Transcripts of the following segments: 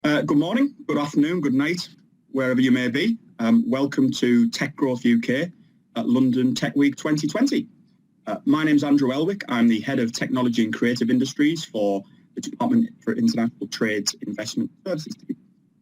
Good morning, good afternoon, good night, wherever you may be. Welcome to Tech Growth UK at London Tech Week 2020. My name's Andrew Elwick. I'm the Head of Technology and Creative Industries for the Department for International Trade's Investment Services team.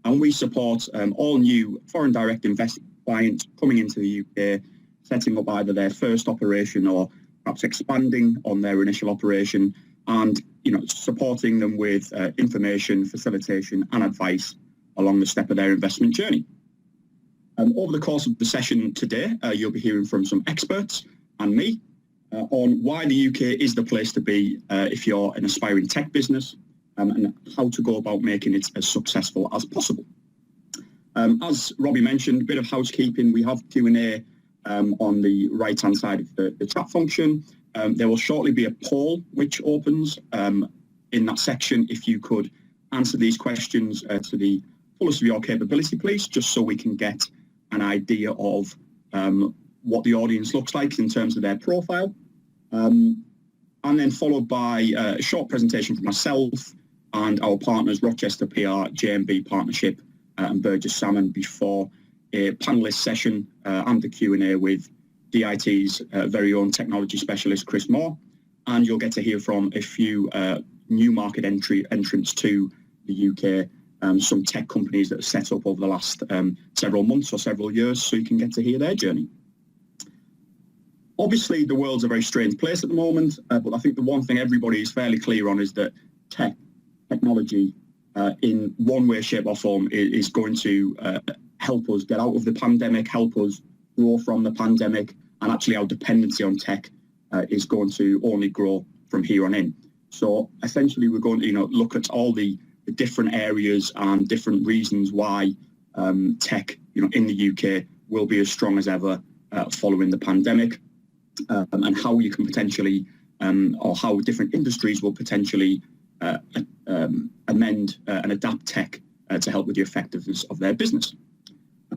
And we support all new foreign direct investment clients coming into the UK, setting up either their first operation or perhaps expanding on their initial operation, and supporting them with information, facilitation and advice along the step of their investment journey. Over the course of the session today, you'll be hearing from some experts and me on why the UK is the place to be if you're an aspiring tech business, and how to go about making it as successful as possible. As Robbie mentioned, a bit of housekeeping. We have Q&A on the right-hand side of the chat function. There will shortly be a poll which opens in that section. If you could answer these questions to the fullest of your capability, please, just so we can get an idea of what the audience looks like in terms of their profile. And then followed by a short presentation from myself and our partners, Rochester PR, JMB Partnership and Burges Salmon, before a panelist session and the Q&A with DIT's very own technology specialist, Chris Moore. And you'll get to hear from a few new market entrants to the UK, some tech companies that have set up over the last several months or several years, so you can get to hear their journey. Obviously, the world's a very strange place at the moment, but I think the one thing everybody is fairly clear on is that technology in one way, shape or form is going to help us get out of the pandemic, help us grow from the pandemic, and actually our dependency on tech is going to only grow from here on in. So essentially we're going to look at all the different areas and different reasons why tech in the UK will be as strong as ever following the pandemic, and how you can potentially or how different industries will potentially amend and adapt tech to help with the effectiveness of their business.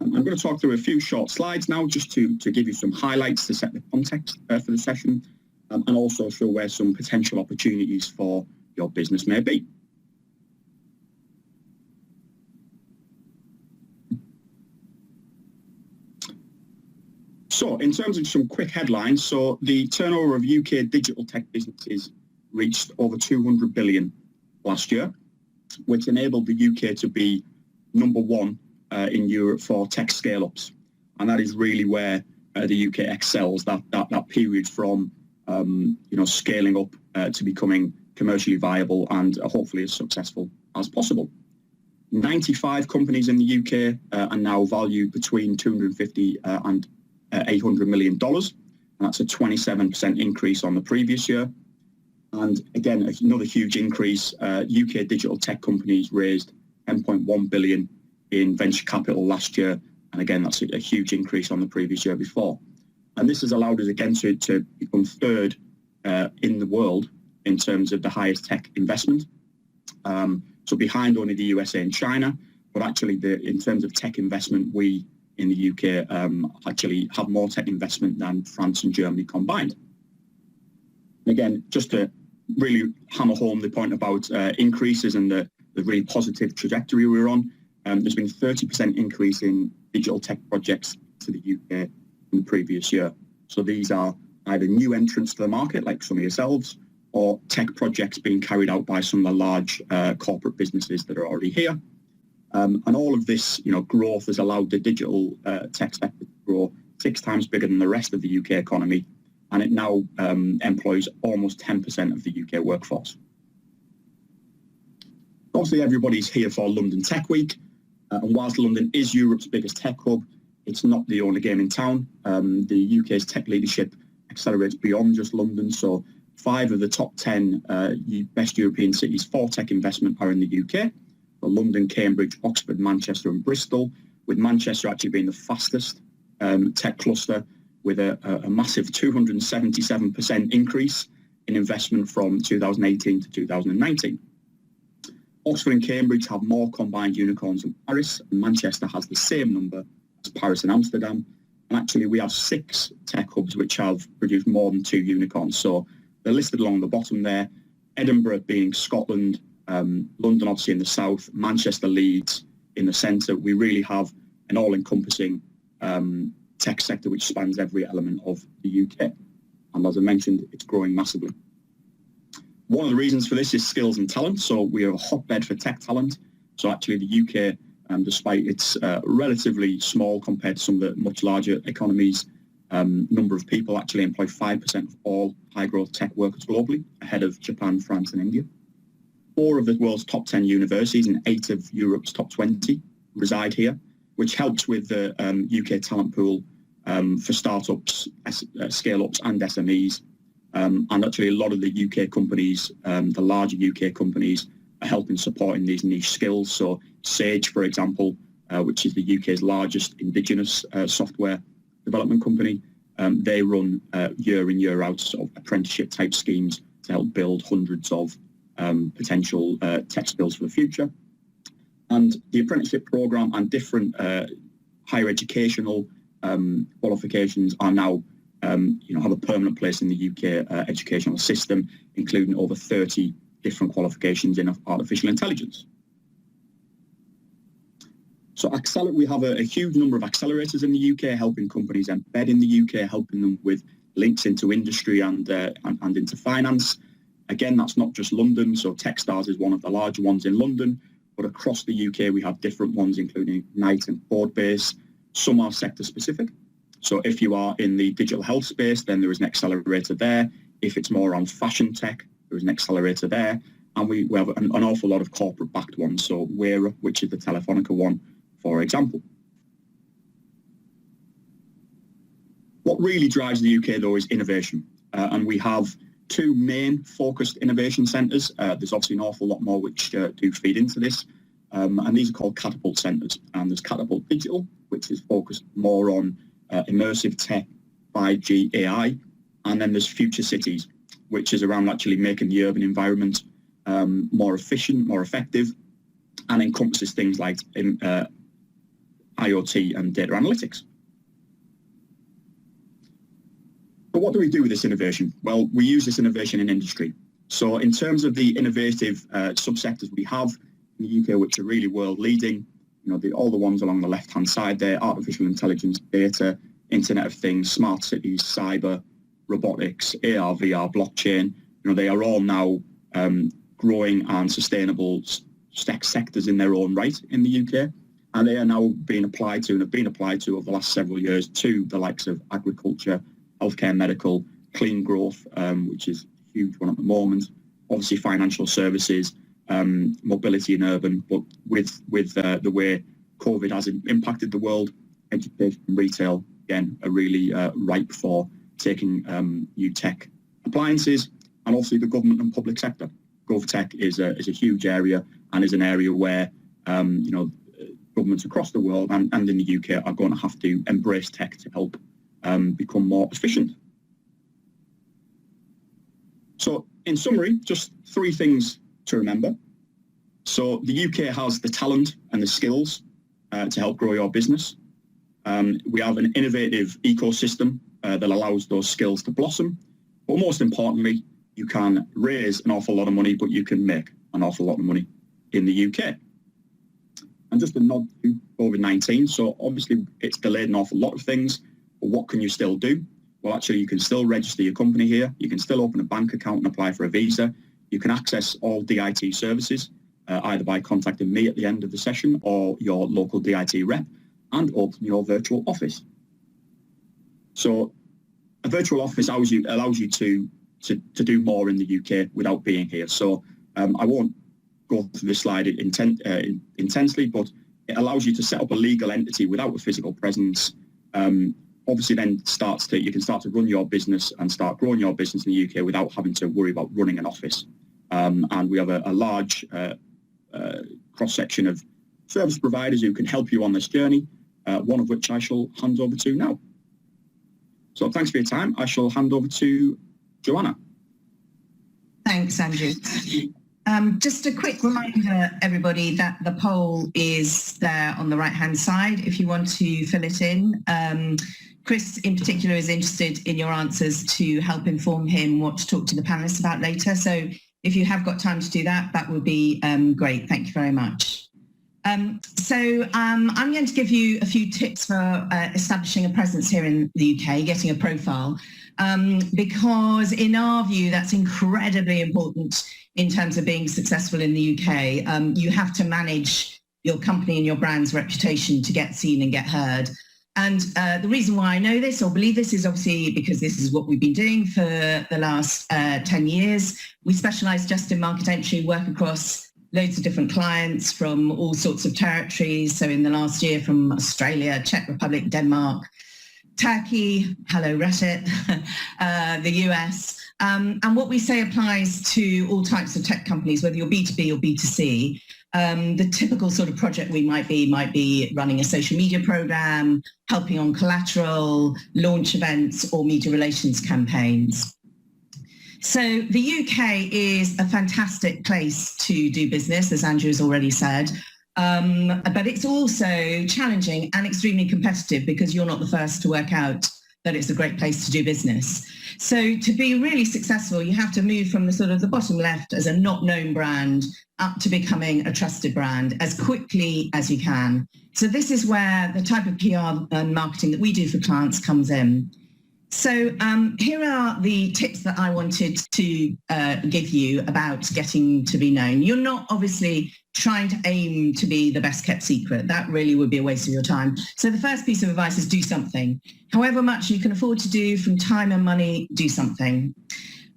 I'm going to talk through a few short slides now just to give you some highlights to set the context for the session, and also show where some potential opportunities for your business may be. So in terms of some quick headlines, so the turnover of UK digital tech businesses reached over 200 billion last year, which enabled the UK to be number one in Europe for tech scale-ups, and that is really where the UK excels. That period from scaling up to becoming commercially viable and hopefully as successful as possible. 95 companies in the UK are now valued between 250 and $800 million, and that's a 27% increase on the previous year. And again, another huge increase. UK digital tech companies raised 10.1 billion in venture capital last year, and again that's a huge increase on the previous year before. And this has allowed us again to become third in the world in terms of the highest tech investment. So behind only the USA and China, but actually in terms of tech investment, we in the UK actually have more tech investment than France and Germany combined. Again, just to really hammer home the point about increases and the really positive trajectory we're on, there's been a 30% increase in digital tech projects to the UK in the previous year. So these are either new entrants to the market, like some of yourselves, or tech projects being carried out by some of the large corporate businesses that are already here. And all of this growth has allowed the digital tech sector to grow 6 times bigger than the rest of the UK economy, and it now employs almost 10% of the UK workforce. Obviously, everybody's here for London Tech Week, and whilst London is Europe's biggest tech hub, it's not the only game in town. The UK's tech leadership accelerates beyond just London, so 5 of the top 10 best European cities for tech investment are in the UK. London, Cambridge, Oxford, Manchester and Bristol, with Manchester actually being the fastest tech cluster, with a massive 277% increase in investment from 2018 to 2019. Oxford and Cambridge have more combined unicorns than Paris, and Manchester has the same number as Paris and Amsterdam. And actually we have 6 tech hubs which have produced more than 2 unicorns. So they're listed along the bottom there, Edinburgh being Scotland, London obviously in the south, Manchester, Leeds in the centre. We really have an all-encompassing tech sector which spans every element of the UK. And as I mentioned, it's growing massively. One of the reasons for this is skills and talent. So we are a hotbed for tech talent. So actually the UK, despite its relatively small compared to some of the much larger economies, number of people actually employ 5% of all high-growth tech workers globally, ahead of Japan, France and India. 4 of the world's top 10 universities and 8 of Europe's top 20 reside here, which helps with the UK talent pool for startups, scale-ups and SMEs. And actually a lot of the UK companies, the larger UK companies, are helping supporting these niche skills. So Sage, for example, which is the UK's largest indigenous software development company, they run year in, year out sort of apprenticeship type schemes to help build hundreds of potential tech skills for the future. And the apprenticeship programme and different higher educational qualifications are now have a permanent place in the UK educational system, including over 30 different qualifications in artificial intelligence. So we have a huge number of accelerators in the UK, helping companies embed in the UK, helping them with links into industry and into finance. Again, that's not just London. So Techstars is one of the larger ones in London, but across the UK we have different ones, including Ignite and Boardbase. Some are sector specific. So if you are in the digital health space, then there is an accelerator there. If it's more on fashion tech, there is an accelerator there. And we have an awful lot of corporate backed ones. So Weira, which is the Telefonica one, for example. What really drives the UK though is innovation. And we have 2 main focused innovation centres. There's obviously an awful lot more which do feed into this. And these are called Catapult Centres. And there's Catapult Digital, which is focused more on immersive tech, 5G, AI. And then there's Future Cities, which is around actually making the urban environment more efficient, more effective, and encompasses things like IoT and data analytics. But what do we do with this innovation? Well, we use this innovation in industry. So in terms of the innovative subsectors we have in the UK, which are really world leading, all the ones along the left-hand side there, artificial intelligence, data, Internet of Things, smart cities, cyber, robotics, AR, VR, blockchain, they are all now growing and sustainable sectors in their own right in the UK. And they are now being applied to and have been applied to over the last several years to the likes of agriculture, healthcare, medical, clean growth, which is a huge one at the moment, obviously financial services, mobility in urban, but with the way COVID has impacted the world, education and retail, again, are really ripe for taking new tech appliances, and also the government and public sector. GovTech is a huge area and is an area where governments across the world and in the UK are going to have to embrace tech to help become more efficient. So in summary, just 3 things to remember. So the UK has the talent and the skills to help grow your business. We have an innovative ecosystem that allows those skills to blossom. But most importantly, you can raise an awful lot of money, but you can make an awful lot of money in the UK. And just a nod to COVID-19. So obviously it's delayed an awful lot of things, but what can you still do? Well, actually, you can still register your company here. You can still open a bank account and apply for a visa. You can access all DIT services, either by contacting me at the end of the session or your local DIT rep, and open your virtual office. So a virtual office allows you to do more in the UK without being here. So I won't go through this slide intensely, but it allows you to set up a legal entity without a physical presence. Obviously then you can start to run your business and start growing your business in the UK without having to worry about running an office. And we have a large cross-section of service providers who can help you on this journey, one of which I shall hand over to now. So thanks for your time. I shall hand over to Joanna. Thanks, Andrew. Just a quick reminder, everybody, that the poll is there on the right-hand side if you want to fill it in. Chris, in particular, is interested in your answers to help inform him what to talk to the panelists about later. So if you have got time to do that, that would be great. Thank you very much. I'm going to give you a few tips for establishing a presence here in the UK, getting a profile, because in our view, that's incredibly important in terms of being successful in the UK. You have to manage your company and your brand's reputation to get seen and get heard. And the reason why I know this or believe this is obviously because this is what we've been doing for the last 10 years. We specialise just in market entry, work across loads of different clients from all sorts of territories. So in the last year from Australia, Czech Republic, Denmark, Turkey, hello Reddit, the US. And what we say applies to all types of tech companies, whether you're B2B or B2C. The typical sort of project we might be running a social media program, helping on collateral, launch events or media relations campaigns. So the UK is a fantastic place to do business, as Andrew has already said, but it's also challenging and extremely competitive because you're not the first to work out that it's a great place to do business. So to be really successful, you have to move from the sort of the bottom left as a not known brand up to becoming a trusted brand as quickly as you can. So this is where the type of PR and marketing that we do for clients comes in. So here are the tips that I wanted to give you about getting to be known. You're not obviously trying to aim to be the best kept secret. That really would be a waste of your time. So the first piece of advice is do something. However much you can afford to do from time and money, do something.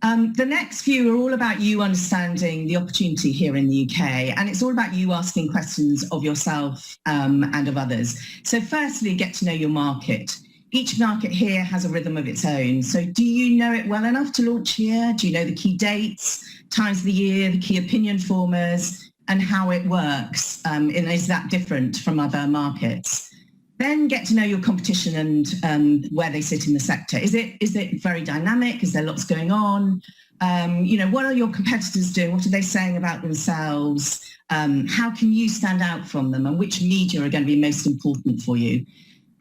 The next few are all about you understanding the opportunity here in the UK, and it's all about you asking questions of yourself and of others. So firstly, get to know your market. Each market here has a rhythm of its own. So do you know it well enough to launch here? Do you know the key dates, times of the year, the key opinion formers, and how it works? And is that different from other markets? Then get to know your competition and where they sit in the sector. Is it very dynamic? Is there lots going on? What are your competitors doing? What are they saying about themselves? How can you stand out from them? And which media are going to be most important for you?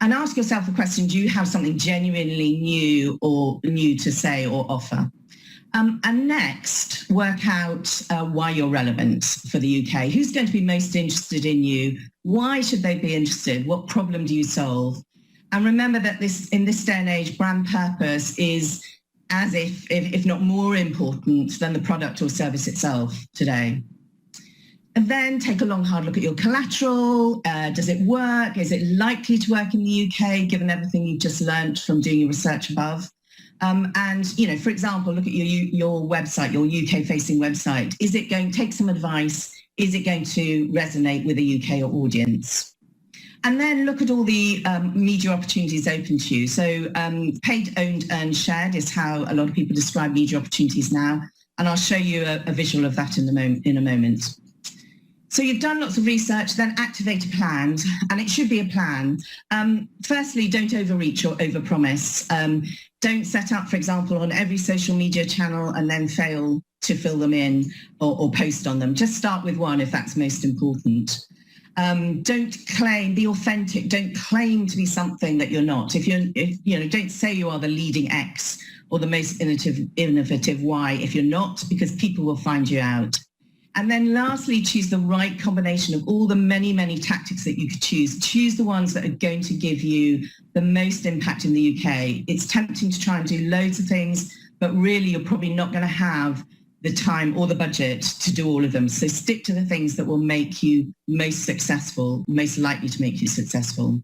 And ask yourself the question, do you have something genuinely new to say or offer? And next, work out why you're relevant for the UK. Who's going to be most interested in you? Why should they be interested? What problem do you solve? And remember that in this day and age, brand purpose is as if not more important than the product or service itself today. And then take a long, hard look at your collateral. Does it work? Is it likely to work in the UK, given everything you've just learned from doing your research above? For example, look at your website, your UK-facing website. Is it going to take some advice? Is it going to resonate with a UK audience? And then look at all the media opportunities open to you. So paid, owned, earned, shared is how a lot of people describe media opportunities now. And I'll show you a visual of that in a moment. So you've done lots of research, then activate a plan, and it should be a plan. Firstly, don't overreach or overpromise. Don't set up, for example, on every social media channel and then fail to fill them in or post on them. Just start with one if that's most important. Don't claim, be authentic. Don't claim to be something that you're not. Don't say you are the leading X or the most innovative Y if you're not, because people will find you out. And then lastly, choose the right combination of all the many, many tactics that you could choose. Choose the ones that are going to give you the most impact in the UK. It's tempting to try and do loads of things, but really you're probably not going to have the time or the budget to do all of them. So stick to the things that will make you most successful, most likely to make you successful.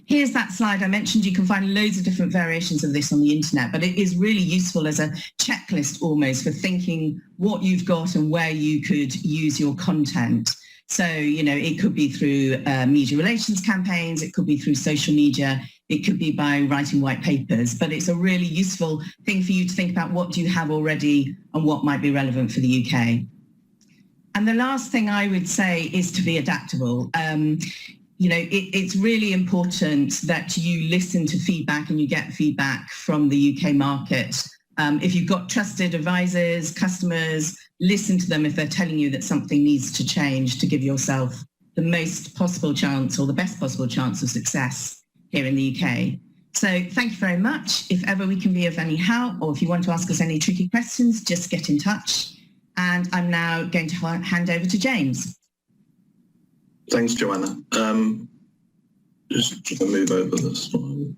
Here's that slide I mentioned. You can find loads of different variations of this on the internet, but it is really useful as a checklist almost for thinking what you've got and where you could use your content. So, it could be through media relations campaigns, it could be through social media, it could be by writing white papers, but it's a really useful thing for you to think about what do you have already and what might be relevant for the UK. And the last thing I would say is to be adaptable. It's really important that you listen to feedback and you get feedback from the UK market. If you've got trusted advisors, customers, listen to them if they're telling you that something needs to change to give yourself the most possible chance or the best possible chance of success here in the UK. So thank you very much. If ever we can be of any help or if you want to ask us any tricky questions, just get in touch. And I'm now going to hand over to James. Thanks, Joanna. Just move over the slide.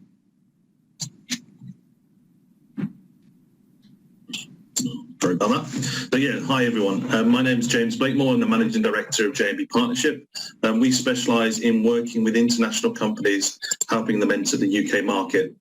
Sorry about that. So yeah, hi everyone. My name is James Blakemore. I'm the Managing Director of J&B Partnership. We specialise in working with international companies, helping them enter the UK market.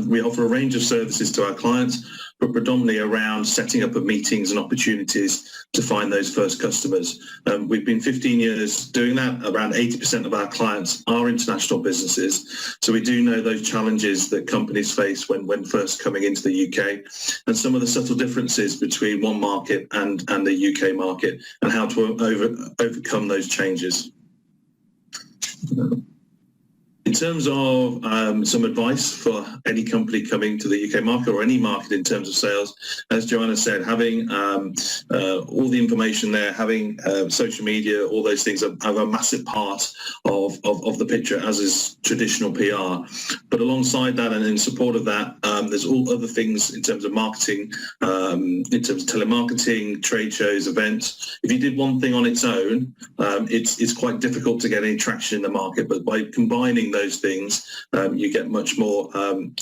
We offer a range of services to our clients, but predominantly around setting up of meetings and opportunities to find those first customers. We've been 15 years doing that. Around 80% of our clients are international businesses. So we do know those challenges that companies face when first coming into the UK, and some of the subtle differences between one market and the UK market, and how to overcome those changes. In terms of some advice for any company coming to the UK market or any market in terms of sales, as Joanna said, having all the information there, having social media, all those things have a massive part of the picture, as is traditional PR. But alongside that and in support of that, there's all other things in terms of marketing, in terms of telemarketing, trade shows, events. If you did one thing on its own, it's quite difficult to get any traction in the market, but by combining those things, you get much more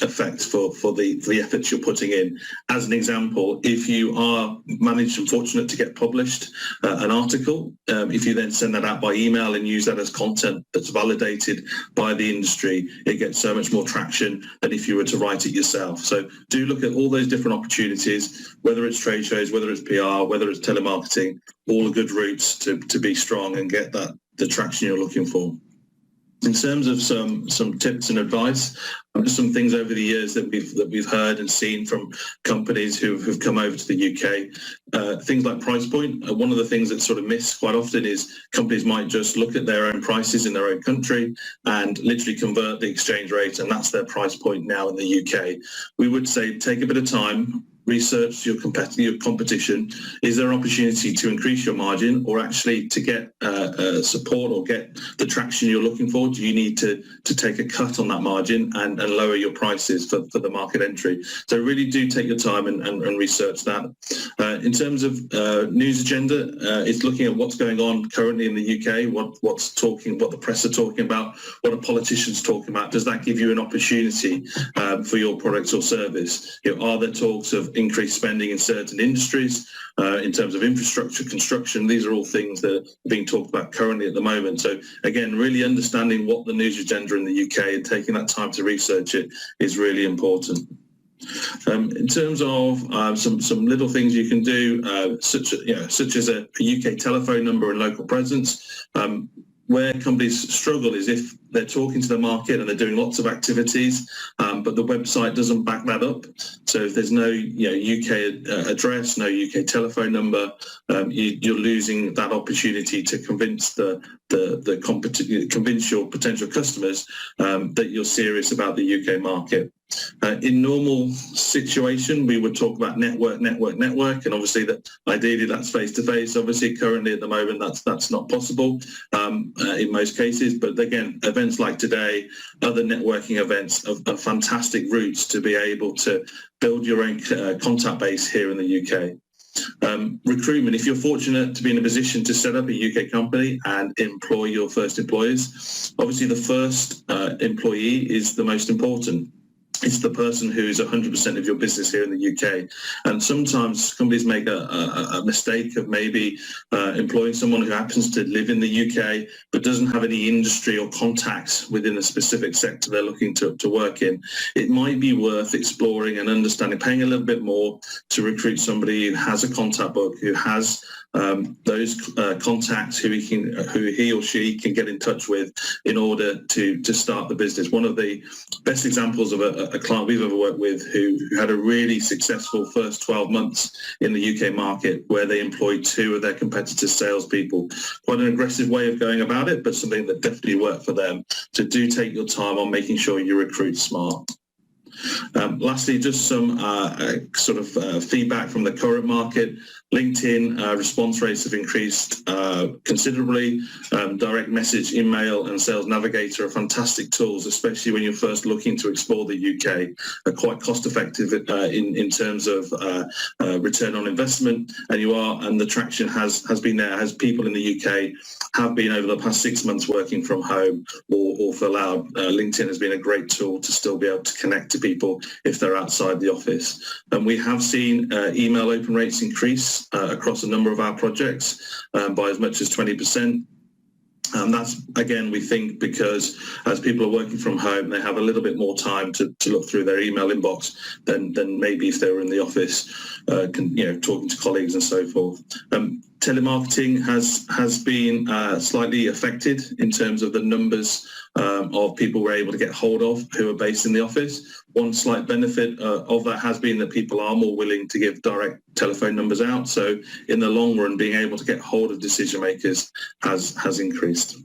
effect for the efforts you're putting in. As an example, if you are managed and fortunate to get published an article, if you then send that out by email and use that as content that's validated by the industry, it gets so much more traction than if you were to write it yourself. So do look at all those different opportunities, whether it's trade shows, whether it's PR, whether it's telemarketing, all the good routes to be strong and get the traction you're looking for. In terms of some tips and advice, just some things over the years that we've heard and seen from companies who've come over to the UK. Things like price point. One of the things that's sort of missed quite often is companies might just look at their own prices in their own country and literally convert the exchange rate, and that's their price point now in the UK. We would say take a bit of time, research your competition. Is there an opportunity to increase your margin, or actually to get support or get the traction you're looking for? Do you need to take a cut on that margin and lower your prices for the market entry? So really do take your time and research that. In terms of news agenda, it's looking at what's going on currently in the UK, what the press are talking about, what are politicians talking about. Does that give you an opportunity for your product or service? Are there talks of increased spending in certain industries in terms of infrastructure, construction? These are all things that are being talked about currently at the moment. So again, really understanding what the news agenda in the UK and taking that time to research it is really important. In terms of some little things you can do, such as a UK telephone number and local presence. Where companies struggle is if they're talking to the market and they're doing lots of activities, but the website doesn't back that up. So if there's no UK address, no UK telephone number, you're losing that opportunity to convince convince your potential customers that you're serious about the UK market. In normal situation, we would talk about network, and obviously that ideally that's face-to-face. Obviously, currently at the moment that's not possible in most cases. But again, events like today, other networking events are fantastic routes to be able to build your own contact base here in the UK. Recruitment, if you're fortunate to be in a position to set up a UK company and employ your first employees, obviously the first employee is the most important. It's the person who is 100% of your business here in the UK. And sometimes companies make a mistake of maybe employing someone who happens to live in the UK but doesn't have any industry or contacts within a specific sector they're looking to work in. It might be worth exploring and understanding, paying a little bit more to recruit somebody who has a contact book, who has those contacts who he or she can get in touch with in order to start the business. One of the best examples of a client we've ever worked with who had a really successful first 12 months in the UK market, where they employed 2 of their competitors' salespeople. Quite an aggressive way of going about it, but something that definitely worked for them. So do take your time on making sure you recruit smart. Lastly, just some feedback from the current market. LinkedIn response rates have increased considerably. Direct message, email and Sales Navigator are fantastic tools, especially when you're first looking to explore the UK. Are quite cost effective in terms of return on investment, and the traction has been there as people in the UK have been over the past 6 months working from home or full out. LinkedIn has been a great tool to still be able to connect to people if they're outside the office. And we have seen email open rates increase across a number of our projects by as much as 20%. That's, again, we think because as people are working from home, they have a little bit more time to look through their email inbox than maybe if they were in the office, talking to colleagues and so forth. Telemarketing has been slightly affected in terms of the numbers of people we're able to get hold of who are based in the office. One slight benefit of that has been that people are more willing to give direct telephone numbers out. So in the long run, being able to get hold of decision makers has increased.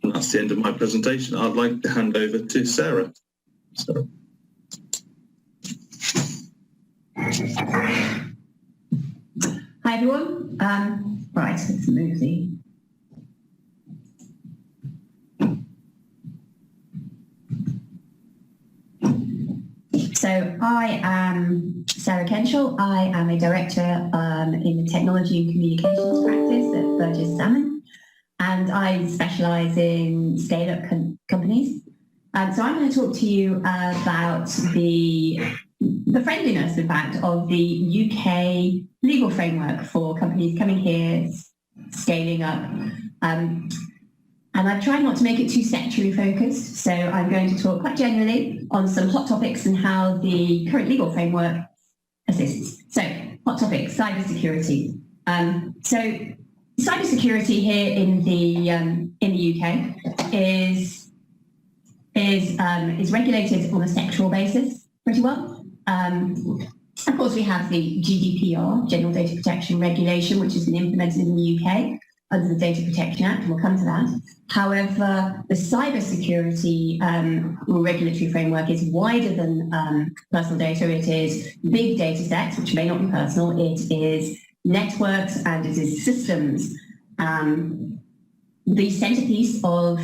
And that's the end of my presentation. I'd like to hand over to Sarah. Hi everyone. Right, let's move the. So I am Sarah Kenshall. I am a director in the technology and communications practice at Burges Salmon, and I specialise in scale-up companies. So I'm going to talk to you about the friendliness, in fact, of the UK legal framework for companies coming here, scaling up. And I've tried not to make it too sectorally focused, so I'm going to talk quite generally on some hot topics and how the current legal framework assists. So, hot topics, cybersecurity. So, cybersecurity here in the UK is regulated on a sectoral basis pretty well. Of course, we have the GDPR, General Data Protection Regulation, which has been implemented in the UK under the Data Protection Act, and we'll come to that. However, the cybersecurity regulatory framework is wider than personal data. It is big data sets, which may not be personal. It is networks and it is systems. The centerpiece of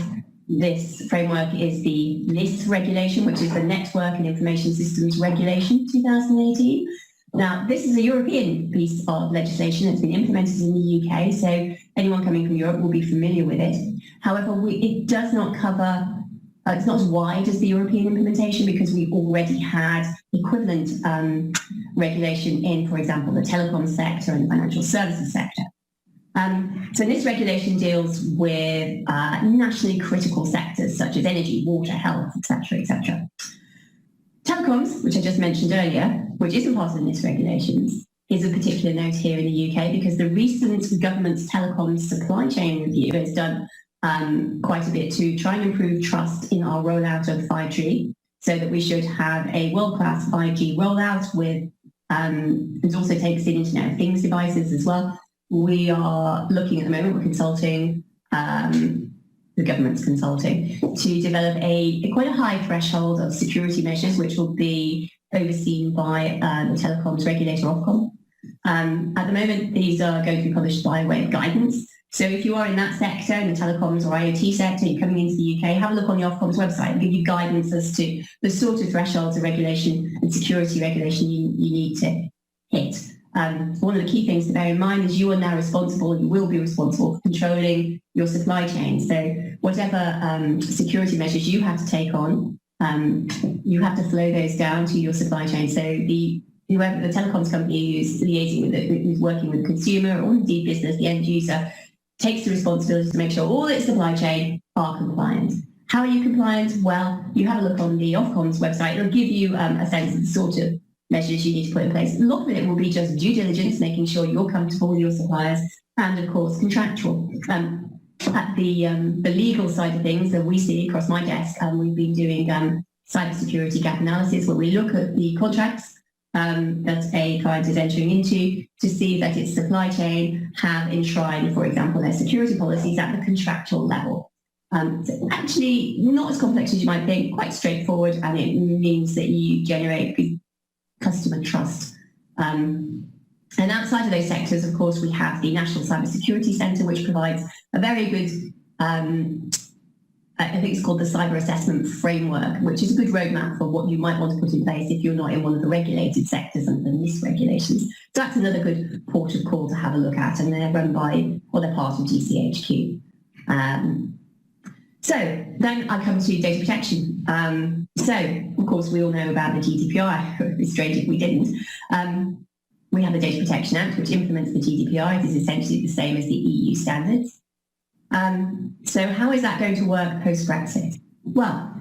this framework is the NIS regulation, which is the Network and Information Systems Regulation 2018. Now, this is a European piece of legislation that's been implemented in the UK, so anyone coming from Europe will be familiar with it. However, it does not cover, it's not as wide as the European implementation because we already had equivalent regulation in, for example, the telecom sector and the financial services sector. So this regulation deals with nationally critical sectors such as energy, water, health, etc., etc. Telecoms, which I just mentioned earlier, which isn't part of the NIS regulations, is a particular note here in the UK because the recent government's telecoms supply chain review has done quite a bit to try and improve trust in our rollout of 5G so that we should have a world-class 5G rollout with, it also takes in Internet of Things devices as well. We are looking at the moment, we're consulting, the government's consulting, to develop quite a high threshold of security measures, which will be overseen by the telecoms regulator, Ofcom. At the moment, these are going to be published by way of guidance. So if you are in that sector, in the telecoms or IoT sector, you're coming into the UK, have a look on the Ofcom's website and give you guidance as to the sort of thresholds of regulation and security regulation you need to hit. One of the key things to bear in mind is you are now responsible, you will be responsible for controlling your supply chain. So whatever security measures you have to take on, you have to flow those down to your supply chain. So whoever the telecoms company who's liaising with it, who's working with the consumer or indeed business, the end user, takes the responsibility to make sure all its supply chain are compliant. How are you compliant? Well, you have a look on the Ofcom's website. It'll give you a sense of the sort of measures you need to put in place. A lot of it will be just due diligence, making sure you're comfortable with your suppliers, and of course contractual. At the legal side of things that we see across my desk, we've been doing cybersecurity gap analysis where we look at the contracts that a client is entering into to see that its supply chain have enshrined, for example, their security policies at the contractual level. So actually not as complex as you might think, quite straightforward, and it means that you generate good customer trust. And outside of those sectors, of course, we have the National Cybersecurity Centre, which provides a very good, I think it's called the Cyber Assessment Framework, which is a good roadmap for what you might want to put in place if you're not in one of the regulated sectors under the NIST regulations. So that's another good port of call to have a look at, and they're run by, or they're part of GCHQ. So then I come to data protection. So, of course, we all know about the GDPR. It would be strange if we didn't. We have the Data Protection Act, which implements the GDPR. It is essentially the same as the EU standards. So how is that going to work post-Brexit? Well,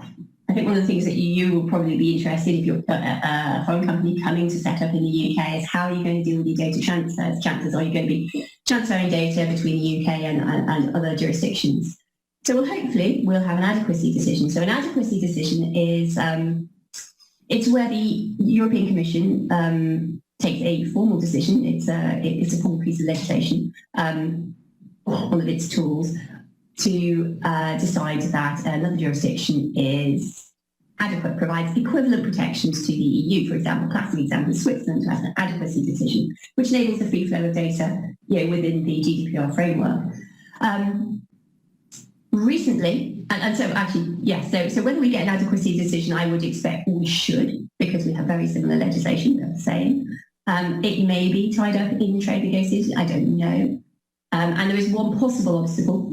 I think one of the things that you will probably be interested if you're a foreign company coming to set up in the UK is how are you going to deal with your data transfers? Chances are you going to be transferring data between the UK and other jurisdictions. So hopefully we'll have an adequacy decision. So an adequacy decision is it's where the European Commission takes a formal decision. It's a formal piece of legislation, one of its tools, to decide that another jurisdiction is adequate, provides equivalent protections to the EU. For example, classic example, Switzerland has an adequacy decision, which enables the free flow of data within the GDPR framework. Recently, and so actually, yes, so whether we get an adequacy decision, I would expect we should, because we have very similar legislation, they're the same. It may be tied up in trade negotiations, I don't know. And there is one possible obstacle,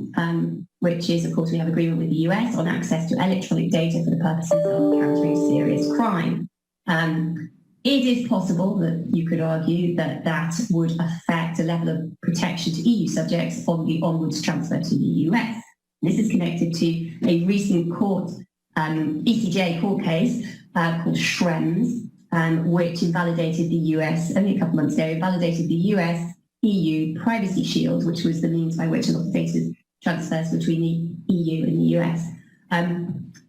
which is, of course, we have agreement with the US on access to electronic data for the purposes of countering serious crime. It is possible that you could argue that that would affect a level of protection to EU subjects on the onwards transfer to the US. This is connected to a recent court, ECJ court case called Schrems, which invalidated the US, only a couple of months ago, invalidated the US EU Privacy Shield, which was the means by which a lot of data transfers between the EU and the US.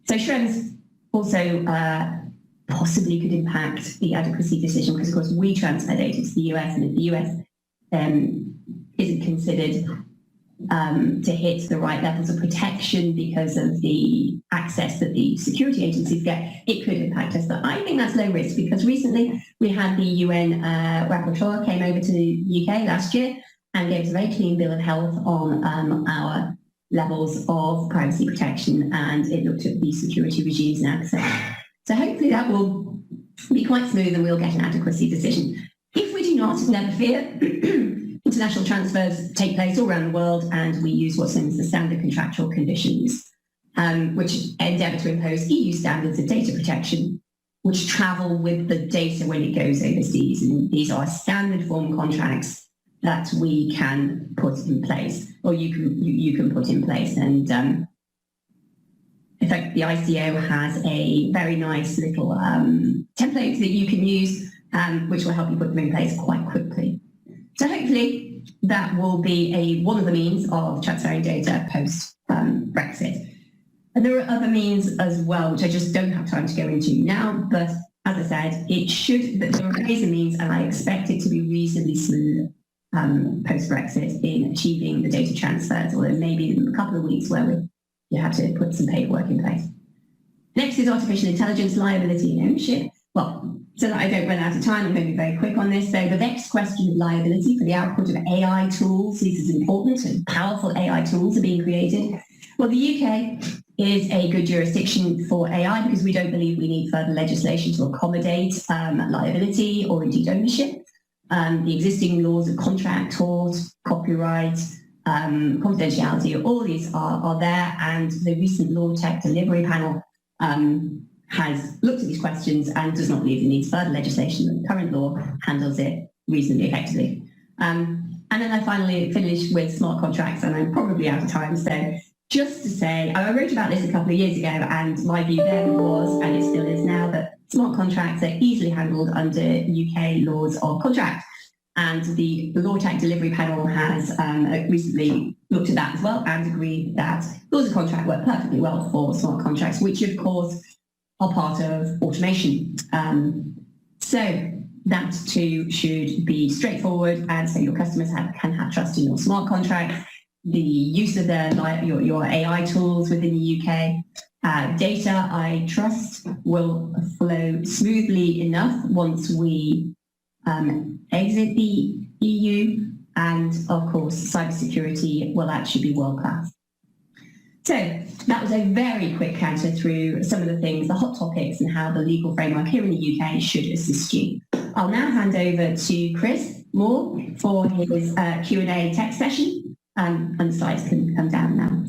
So Schrems also possibly could impact the adequacy decision because, of course, we transfer data to the US, and if the US isn't considered to hit the right levels of protection because of the access that the security agencies get, it could impact us. But I think that's low risk because recently we had the UN rapporteur came over to the UK last year and gave us a very clean bill of health on our levels of privacy protection, and it looked at the security regimes and access. So hopefully that will be quite smooth and we'll get an adequacy decision. If we do not, never fear. International transfers take place all around the world, and we use what's known as the standard contractual conditions, which endeavour to impose EU standards of data protection, which travel with the data when it goes overseas. And these are standard form contracts that we can put in place, or you can put in place. And in fact, the ICO has a very nice little template that you can use, which will help you put them in place quite quickly. So hopefully that will be one of the means of transferring data post-Brexit. And there are other means as well, which I just don't have time to go into now, but as I said, there is a means, and I expect it to be reasonably smooth post-Brexit in achieving the data transfers, although maybe in a couple of weeks where you have to put some paperwork in place. Next is artificial intelligence liability and ownership. Well, so that I don't run out of time, I'm going to be very quick on this. So the next question of liability for the output of AI tools. This is important, and powerful AI tools are being created. Well, the UK is a good jurisdiction for AI because we don't believe we need further legislation to accommodate liability or indeed ownership. The existing laws of contract, tort, copyright, confidentiality, all these are there, and the recent Law Tech Delivery Panel has looked at these questions and does not believe it needs further legislation. The current law handles it reasonably effectively. And then I finally finish with smart contracts, and I'm probably out of time. So just to say, I wrote about this a couple of years ago, and my view then was, and it still is now, that smart contracts are easily handled under UK laws of contract. And the Law Tech Delivery Panel has recently looked at that as well and agreed that laws of contract work perfectly well for smart contracts, which of course are part of automation. So that too should be straightforward, and so your customers can have trust in your smart contracts, the use of your AI tools within the UK. Data, I trust, will flow smoothly enough once we exit the EU, and of course, cybersecurity will actually be world-class. So that was a very quick canter through some of the things, the hot topics, and how the legal framework here in the UK should assist you. I'll now hand over to Chris Moore for his Q&A text session, and the slides can come down now.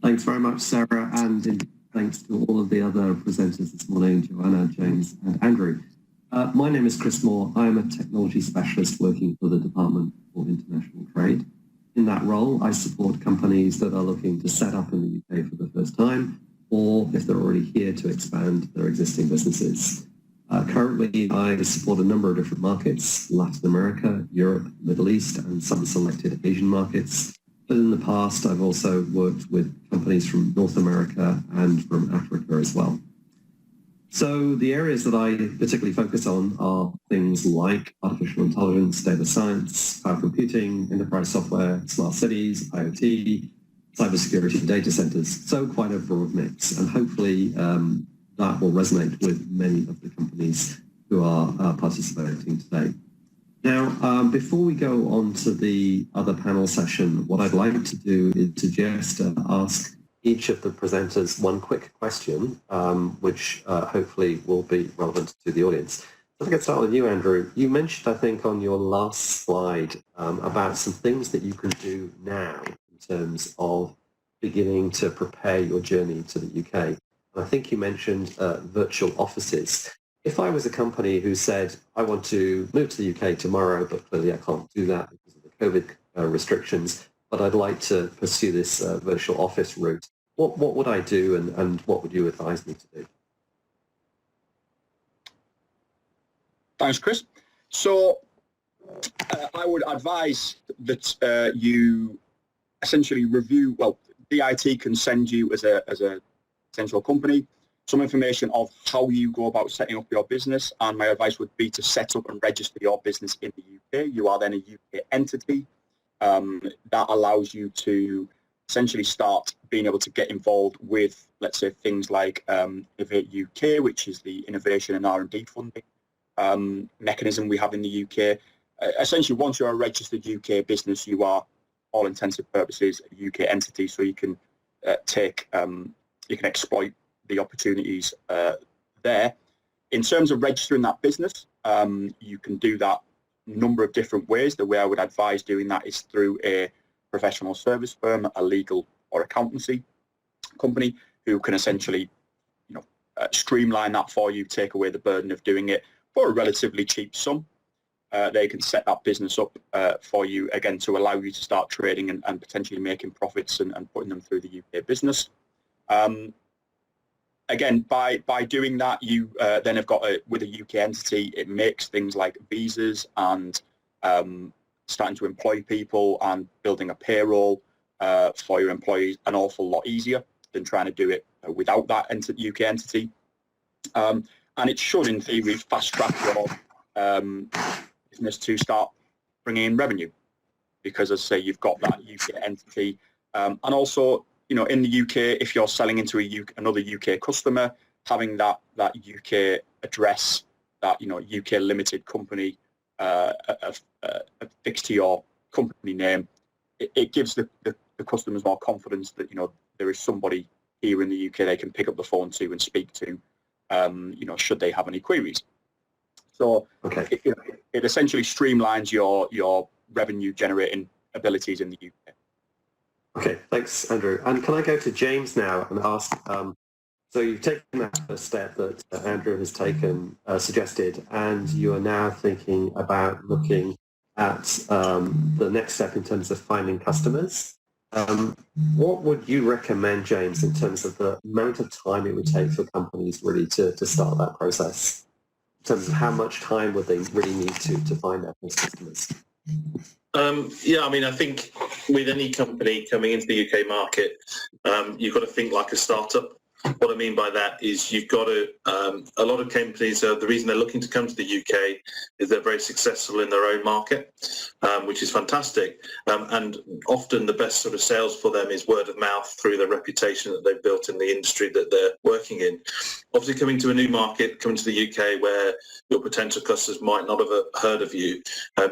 Thanks very much, Sarah, and thanks to all of the other presenters this morning, Joanna, James, and Andrew. My name is Chris Moore. I am a technology specialist working for the Department for International Trade. In that role, I support companies that are looking to set up in the UK for the first time, or if they're already here, to expand their existing businesses. Currently, I support a number of different markets: Latin America, Europe, Middle East, and some selected Asian markets. But in the past, I've also worked with companies from North America and from Africa as well. So the areas that I particularly focus on are things like artificial intelligence, data science, cloud computing, enterprise software, smart cities, IoT, cybersecurity, and data centers. So quite a broad mix, and hopefully that will resonate with many of the companies who are participating today. Now, before we go on to the other panel session, what I'd like to do is to just ask each of the presenters one quick question, which hopefully will be relevant to the audience. If I could start with you, Andrew. You mentioned, I think, on your last slide about some things that you can do now in terms of beginning to prepare your journey to the UK. I think you mentioned virtual offices. If I was a company who said, I want to move to the UK tomorrow, but clearly I can't do that because of the COVID restrictions, but I'd like to pursue this virtual office route, what would I do, and what would you advise me to do? Thanks, Chris. So I would advise that you essentially review, well, DIT can send you as a potential company some information of how you go about setting up your business, and my advice would be to set up and register your business in the UK. You are then a UK entity. That allows you to essentially start being able to get involved with, let's say, things like Innovate UK, which is the innovation and R&D funding mechanism we have in the UK. Essentially, once you're a registered UK business, you are, all intents and purposes, a UK entity, so you can you can exploit the opportunities there. In terms of registering that business, you can do that a number of different ways. The way I would advise doing that is through a professional service firm, a legal or accountancy company, who can essentially, streamline that for you, take away the burden of doing it for a relatively cheap sum. They can set that business up for you, again, to allow you to start trading and potentially making profits and putting them through the UK business. Again, by doing that, you then have got, with a UK entity, it makes things like visas and starting to employ people and building a payroll for your employees an awful lot easier than trying to do it without that UK entity. And it should, in theory, fast-track your business to start bringing in revenue, because, as I say, you've got that UK entity. And also, in the UK, if you're selling into another UK customer, having that UK address, that UK limited company affixed to your company name, it gives the customers more confidence that there is somebody here in the UK they can pick up the phone to and speak to, should they have any queries. So okay. It essentially streamlines your revenue generating abilities in the UK. Okay, thanks, Andrew. And can I go to James now and ask, so you've taken that first step that Andrew has suggested, and you are now thinking about looking at the next step in terms of finding customers. What would you recommend, James, in terms of the amount of time it would take for companies really to start that process? In terms of how much time would they really need to find their first customers? I think with any company coming into the UK market, you've got to think like a startup. What I mean by that is you've got to, a lot of companies, the reason they're looking to come to the UK is they're very successful in their own market, which is fantastic. And often the best sort of sales for them is word of mouth through the reputation that they've built in the industry that they're working in. Obviously coming to a new market, coming to the UK where your potential customers might not have heard of you,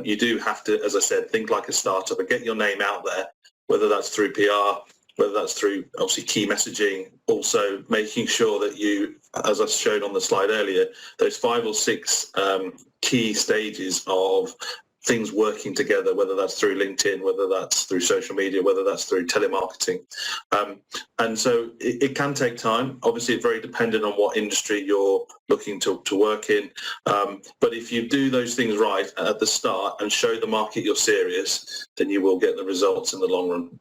you do have to, as I said, think like a startup and get your name out there, whether that's through PR, whether that's through obviously key messaging, also making sure that you, as I showed on the slide earlier, those 5 or 6 key stages of things working together, whether that's through LinkedIn, whether that's through social media, whether that's through telemarketing. And so it can take time. Obviously, it's very dependent on what industry you're looking to work in. But if you do those things right at the start and show the market you're serious, then you will get the results in the long run.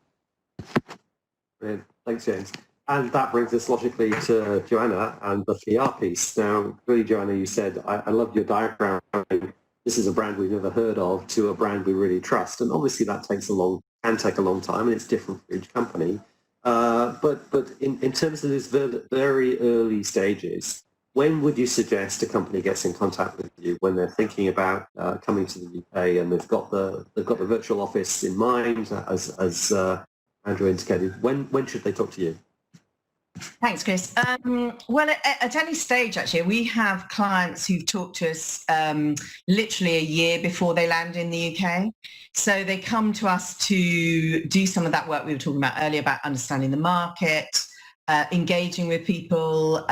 Brilliant. Thanks, James. And that brings us logically to Joanna and the PR piece. Now, really, Joanna, you said, I love your diagram. This is a brand we've never heard of to a brand we really trust. And obviously that can take a long time, and it's different for each company. But in terms of these very early stages, when would you suggest a company gets in contact with you when they're thinking about coming to the UK and they've got the virtual office in mind, as Andrew indicated? When should they talk to you? Thanks, Chris. Well, at any stage, actually, we have clients who've talked to us literally a year before they land in the UK. So they come to us to do some of that work we were talking about earlier about understanding the market, engaging with people.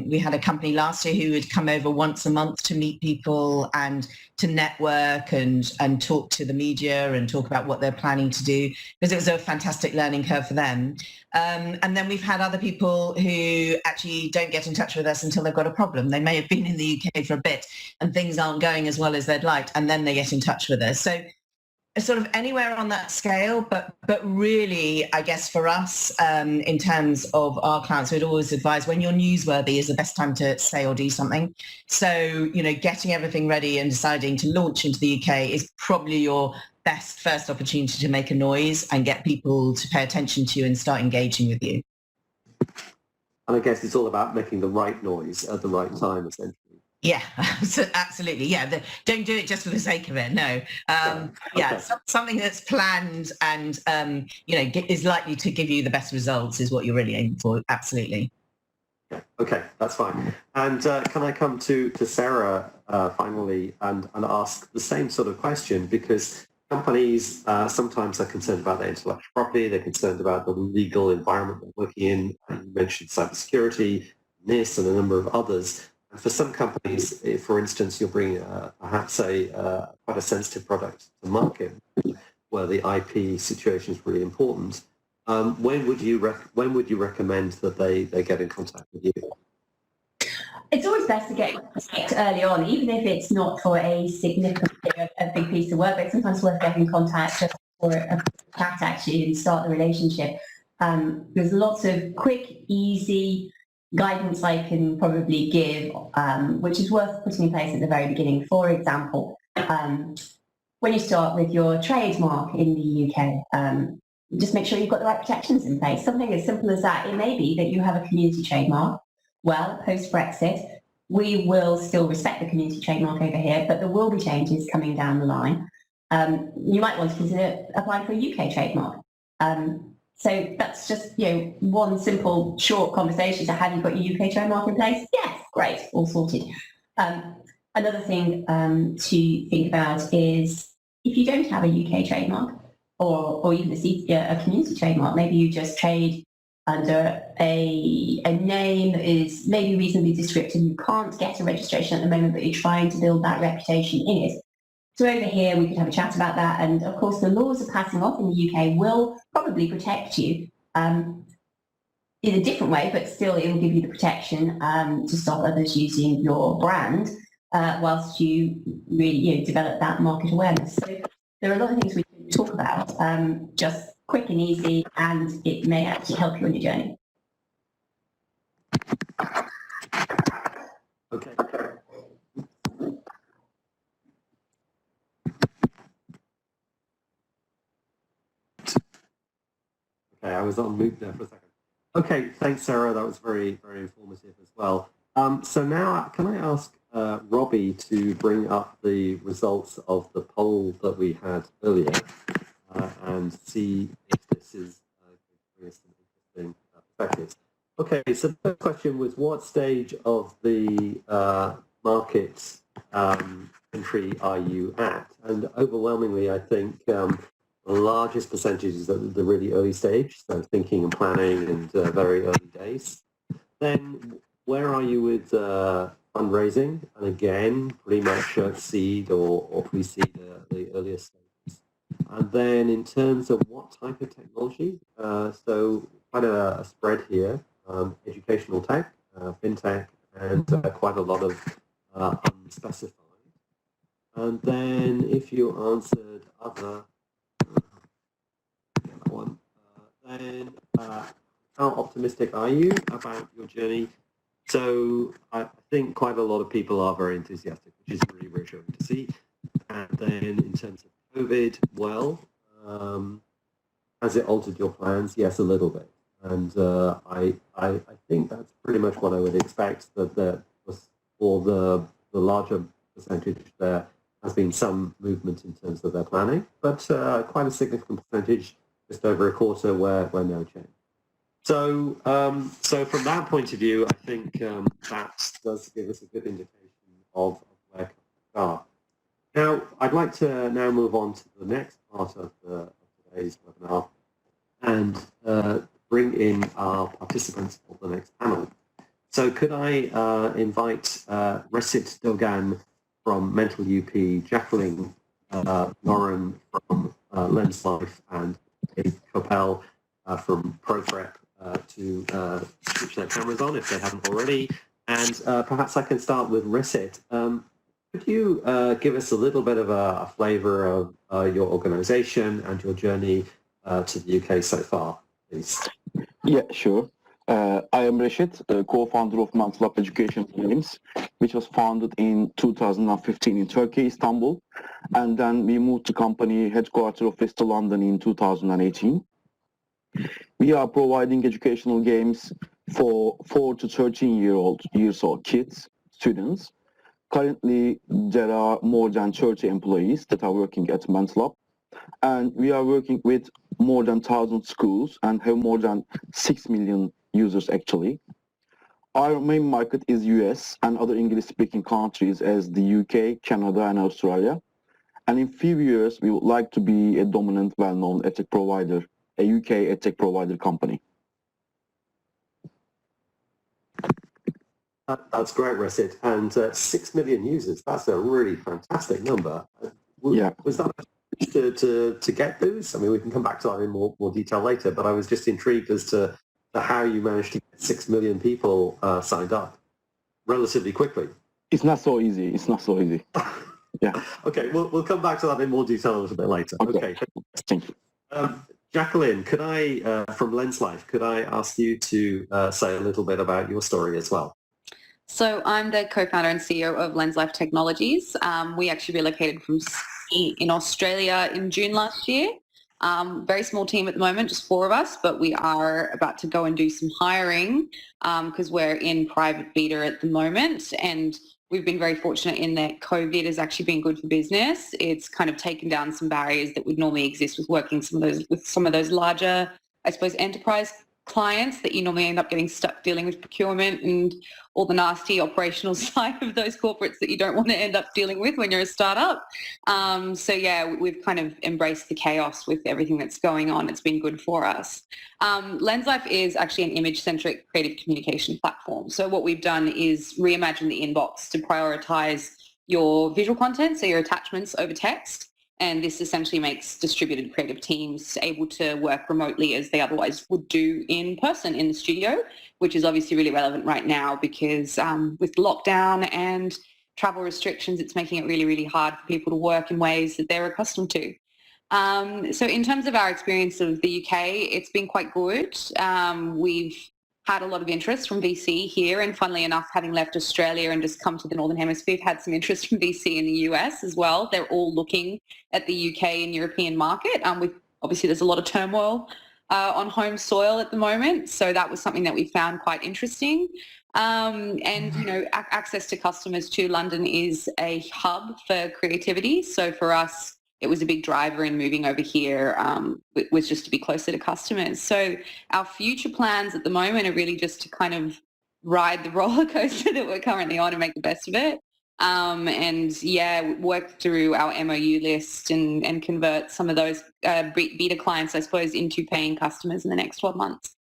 We had a company last year who would come over once a month to meet people and to network and talk to the media and talk about what they're planning to do, because it was a fantastic learning curve for them. And then we've had other people who actually don't get in touch with us until they've got a problem. They may have been in the UK for a bit and things aren't going as well as they'd like, and then they get in touch with us. So sort of anywhere on that scale, but really, I guess for us, in terms of our clients, we'd always advise when you're newsworthy is the best time to say or do something. So, getting everything ready and deciding to launch into the UK is probably your best first opportunity to make a noise and get people to pay attention to you and start engaging with you. And I guess it's all about making the right noise at the right time, essentially. Yeah, absolutely. Yeah, don't do it just for the sake of it. No. Something that's planned and is likely to give you the best results is what you're really aiming for. Absolutely. Yeah. Okay, that's fine. And can I come to Sarah finally and ask the same sort of question, because companies sometimes are concerned about their intellectual property, they're concerned about the legal environment they're working in. You mentioned cybersecurity, NIST, and a number of others. And for some companies, if, for instance, you're bringing perhaps quite a sensitive product to market where the IP situation is really important, when would you recommend that they get in contact with you? It's always best to get in contact early on, even if it's not for a significant, a big piece of work, but it's sometimes worth getting in contact just for a chat actually and start the relationship. There's lots of quick, easy guidance I can probably give, which is worth putting in place at the very beginning. For example, when you start with your trademark in the UK, just make sure you've got the right protections in place. Something as simple as that. It may be that you have a community trademark. Well, post-Brexit, we will still respect the community trademark over here, but there will be changes coming down the line. You might want to consider applying for a UK trademark. So that's just, one simple, short conversation. So have you got your UK trademark in place? Yes, great, all sorted. Another thing to think about is if you don't have a UK trademark or even a community trademark, maybe you just trade under a name that is maybe reasonably descriptive. You can't get a registration at the moment, but you're trying to build that reputation in it. So over here, we could have a chat about that. And of course, the laws are passing off in the UK will probably protect you in a different way, but still it will give you the protection to stop others using your brand whilst you really develop that market awareness. So there are a lot of things we can talk about, just quick and easy, and it may actually help you on your journey. Okay. Okay, I was on mute there for a second. Okay, thanks, Sarah. That was very, very informative as well. So now, can I ask Robbie to bring up the results of the poll that we had earlier and see if this is bring us some interesting perspectives. Okay, so the first question was, what stage of the market entry are you at? And overwhelmingly, I think the largest percentage is at the really early stage, so thinking and planning and very early days. Then where are you with fundraising? And again, pretty much seed or pre-seed the earliest stages. And then in terms of what type of technology, so quite a spread here, educational tech, fintech, and quite a lot of unspecified. And then if you answered other, then how optimistic are you about your journey? So I think quite a lot of people are very enthusiastic, which is really reassuring to see. And then in terms of COVID, well, has it altered your plans? Yes, a little bit. And I think that's pretty much what I would expect, that there was, for the larger percentage, there has been some movement in terms of their planning, but quite a significant percentage, just over a quarter, where no change. So, so from that point of view, I think that does give us a good indication of where companies are. Now, I'd like to now move on to the next part of today's webinar and bring in our participants for the next panel. So could I invite Resit Dogan from Mental UP, Jacqueline Lauren from Lens Life, and Dave Coppell from ProPrep to switch their cameras on if they haven't already. And perhaps I can start with Resit. Could you give us a little bit of a flavor of your organization and your journey to the UK so far, please? Yeah, sure. I am Reşit, co-founder of Mental Up Education Games, which was founded in 2015 in Turkey, Istanbul. And then we moved the company headquarters office to London in 2018. We are providing educational games for 4 to 13 years old kids, students. Currently, there are more than 30 employees that are working at Mental Up. And we are working with more than 1,000 schools and have more than 6 million users actually. Our main market is US and other English-speaking countries as the UK, Canada, and Australia. And in few years, we would like to be a dominant, well-known edtech provider, a UK edtech provider company. That's great, Resit. And 6 million users, that's a really fantastic number. Yeah. Was that to get those? I mean, we can come back to that in more detail later, but I was just intrigued as to how you managed to get 6 million people signed up relatively quickly. It's not so easy. It's not so easy. Yeah. Okay, we'll come back to that in more detail a little bit later. Okay. Thank you. Jacqueline, could I, from Lens Life, could I ask you to say a little bit about your story as well? So I'm the co-founder and CEO of Lens Life Technologies. We actually relocated from Sydney in Australia in June last year. Very small team at the moment, just 4 of us, but we are about to go and do some hiring because we're in private beta at the moment, and we've been very fortunate in that COVID has actually been good for business. It's kind of taken down some barriers that would normally exist with working with some of those larger, I suppose, enterprise clients that you normally end up getting stuck dealing with procurement and all the nasty operational side of those corporates that you don't want to end up dealing with when you're a startup. So yeah, we've kind of embraced the chaos with everything that's going on. It's been good for us. Lens Life is actually an image-centric creative communication platform. So what we've done is reimagine the inbox to prioritize your visual content, so your attachments over text. And this essentially makes distributed creative teams able to work remotely as they otherwise would do in person in the studio, which is obviously really relevant right now because with lockdown and travel restrictions, it's making it really, really hard for people to work in ways that they're accustomed to. So in terms of our experience of the UK, it's been quite good. We've had a lot of interest from VC here, and funnily enough, having left Australia and just come to the Northern Hemisphere, we've had some interest from VC in the US as well. They're all looking at the UK and European market. Obviously, there's a lot of turmoil on home soil at the moment. So that was something that we found quite interesting. And, you know, access to customers too. London is a hub for creativity. So for us, it was a big driver in moving over here, was just to be closer to customers. So our future plans at the moment are really just to kind of ride the roller coaster that we're currently on and make the best of it. And yeah, work through our MOU list and convert some of those beta clients, I suppose, into paying customers in the next 12 months.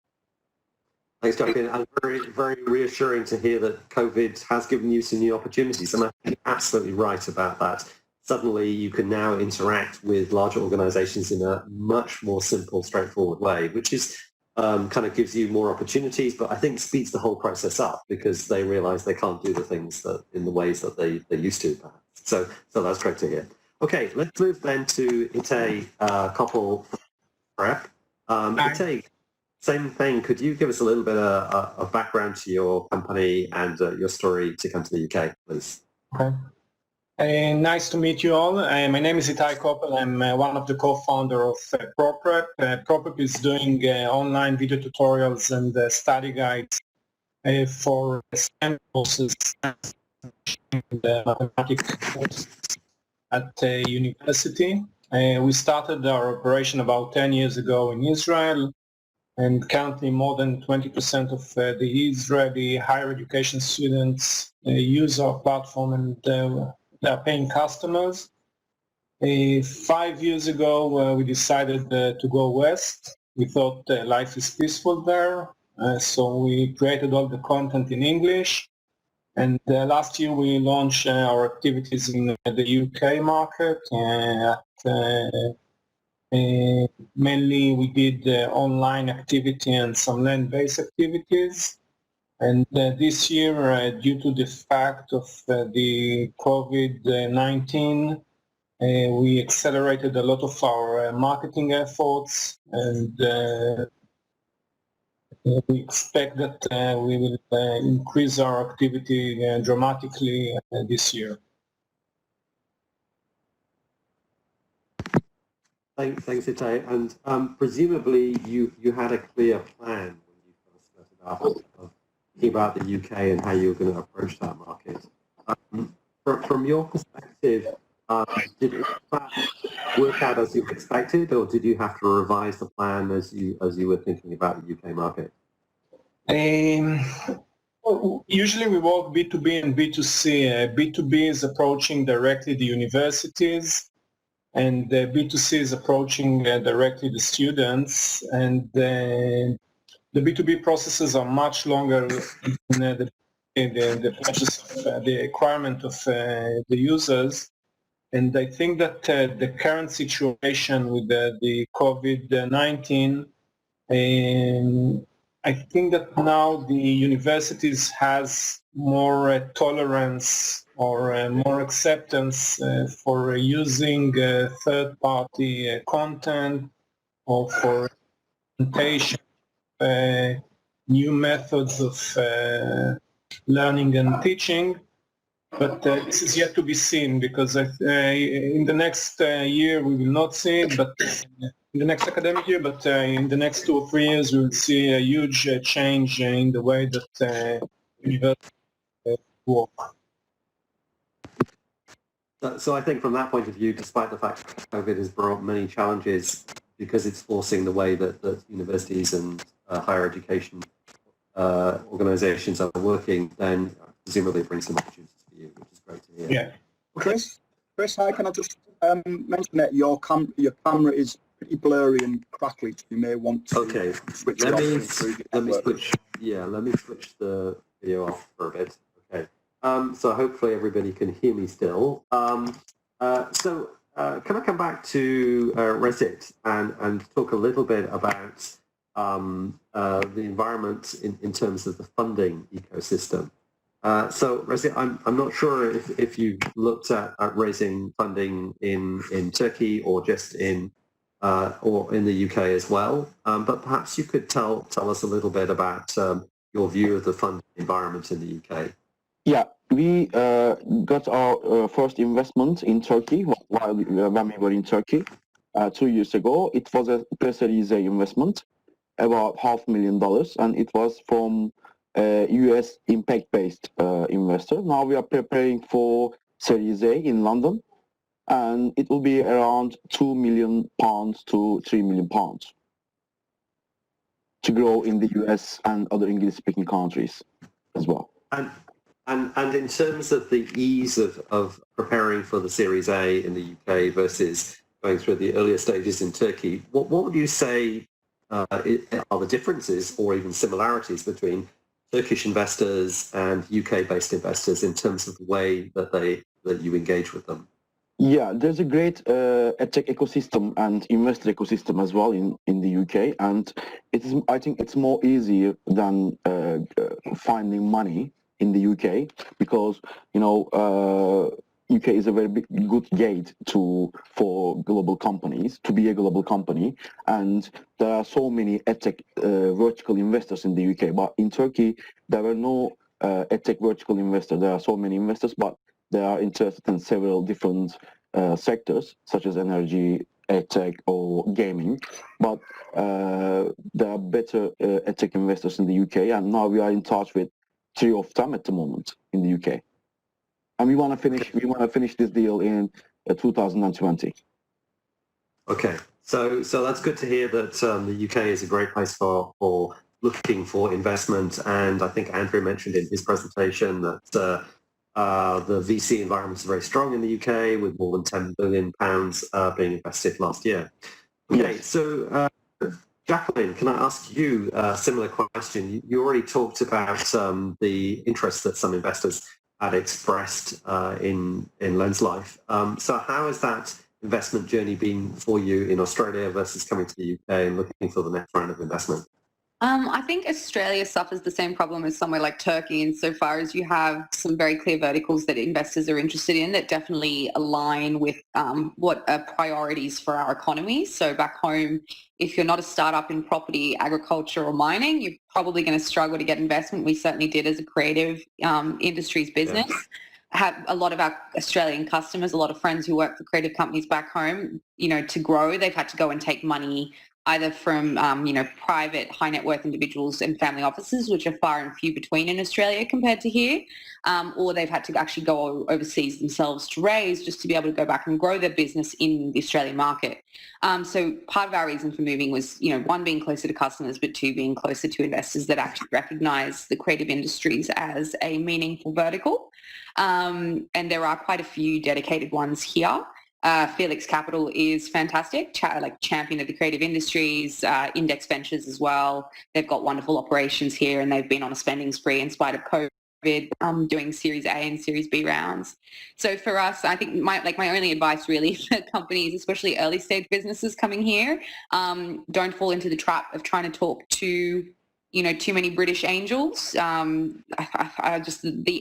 Thanks, Jacqueline. And very, very reassuring to hear that COVID has given you some new opportunities. And I think you're absolutely right about that. Suddenly you can now interact with larger organizations in a much more simple, straightforward way, which is kind of gives you more opportunities, but I think speeds the whole process up because they realize they can't do the things that in the ways that they used to, perhaps. So that's great to hear. Okay, let's move then to Itay Koppel Prep. Itay, same thing. Could you give us a little bit of background to your company and your story to come to the UK, please? Okay. Nice to meet you all. My name is Itay Koppel. I'm one of the co-founder of ProPrep. ProPrep is doing online video tutorials and study guides for STEM courses and mathematics courses at a university. We started our operation about 10 years ago in Israel, and currently more than 20% of the Israeli higher education students use our platform, and they are paying customers. 5 years ago, we decided to go west. We thought life is peaceful there, so we created all the content in English. And last year, we launched our activities in the UK market. Mainly, we did online activity and some land-based activities. And this year, due to the fact of the COVID-19, we accelerated a lot of our marketing efforts, and we expect that we will increase our activity dramatically this year. Thanks, Itay. And presumably you had a clear plan when you first started out of thinking about the UK and how you were going to approach that market. From your perspective, did it work out as you expected, or did you have to revise the plan as you were thinking about the UK market? Usually we work B2B and B2C. B2B is approaching directly the universities, and B2C is approaching directly the students. And the B2B processes are much longer than the process of the requirement of the users. And I think that the current situation with the COVID-19, I think that now the universities has more tolerance or more acceptance for using third-party content or for implementation, new methods of learning and teaching. But this is yet to be seen, because in the next year we will not see it, but in the next academic year, but in the next 2 or 3 years we will see a huge change in the way that universities work. So I think from that point of view, despite the fact that COVID has brought many challenges, because it's forcing the way that universities and higher education organizations are working, then presumably it brings some opportunities for you, which is great to hear. Yeah. Chris, hi, can I just mention that your camera is pretty blurry and crackly, so you may want to switch it off. Let me switch the video off for a bit. Okay. So hopefully everybody can hear me still. Can I come back to Resit and talk a little bit about the environment in terms of the funding ecosystem? So Resit, I'm not sure if you looked at raising funding in Turkey or just in the UK as well, but perhaps you could tell us a little bit about your view of the funding environment in the UK. Yeah, we got our first investment in Turkey when we were in Turkey 2 years ago. It was a Series A investment. about $500,000, and it was from a US impact-based investor. Now we are preparing for Series A in London, and it will be around £2 million to £3 million to grow in the US and other English-speaking countries as well. And in terms of the ease of preparing for the Series A in the UK versus going through the earlier stages in Turkey, what would you say are the differences or even similarities between Turkish investors and UK-based investors in terms of the way that you engage with them? Yeah, there's a great edtech ecosystem and investor ecosystem as well in the UK, and I think it's more easier than finding money in the UK, because UK is a very good gate for global companies to be a global company, and there are so many edtech vertical investors in the UK. But in Turkey, there were no edtech vertical investors. There are so many investors, but they are interested in several different sectors, such as energy, edtech, or gaming. But there are better edtech investors in the UK, and now we are in touch with 3 of them at the moment in the UK, and we want to finish this deal in 2020. Okay, so that's good to hear that the UK is a great place for looking for investment, and I think Andrew mentioned in his presentation that the VC environment is very strong in the UK, with more than £10 billion being invested last year. Okay, yes. So Jacqueline, can I ask you a similar question? You already talked about the interest that some investors had expressed in LensLife. So how has that investment journey been for you in Australia versus coming to the UK and looking for the next round of investment? I think Australia suffers the same problem as somewhere like Turkey, insofar as you have some very clear verticals that investors are interested in that definitely align with what are priorities for our economy. So back home, if you're not a startup in property, agriculture or mining, you're probably going to struggle to get investment. We certainly did as a creative industries business. Yeah. Have a lot of our Australian customers, a lot of friends who work for creative companies back home, to grow, they've had to go and take money either from, private high net worth individuals and family offices, which are far and few between in Australia compared to here, or they've had to actually go overseas themselves to raise just to be able to go back and grow their business in the Australian market. So part of our reason for moving was, one, being closer to customers, but two, being closer to investors that actually recognise the creative industries as a meaningful vertical. And there are quite a few dedicated ones here. Felix Capital is fantastic, champion of the creative industries, Index Ventures as well. They've got wonderful operations here, and they've been on a spending spree in spite of COVID, doing Series A and Series B rounds. So for us, I think my only advice really for companies, especially early stage businesses coming here, don't fall into the trap of trying to talk to too many British angels. The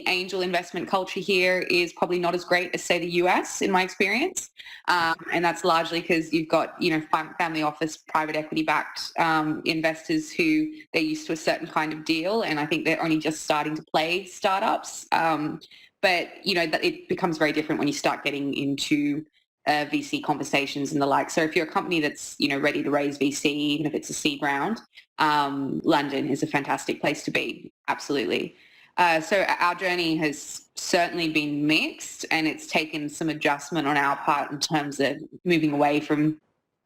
angel investment culture here is probably not as great as, say, the US, in my experience. And that's largely because you've got, family office, private equity-backed investors who they're used to a certain kind of deal, and I think they're only just starting to play startups. But, that it becomes very different when you start getting into VC conversations and the like. So if you're a company that's, ready to raise VC, even if it's a seed round, London is a fantastic place to be. Absolutely. So our journey has certainly been mixed, and it's taken some adjustment on our part in terms of moving away from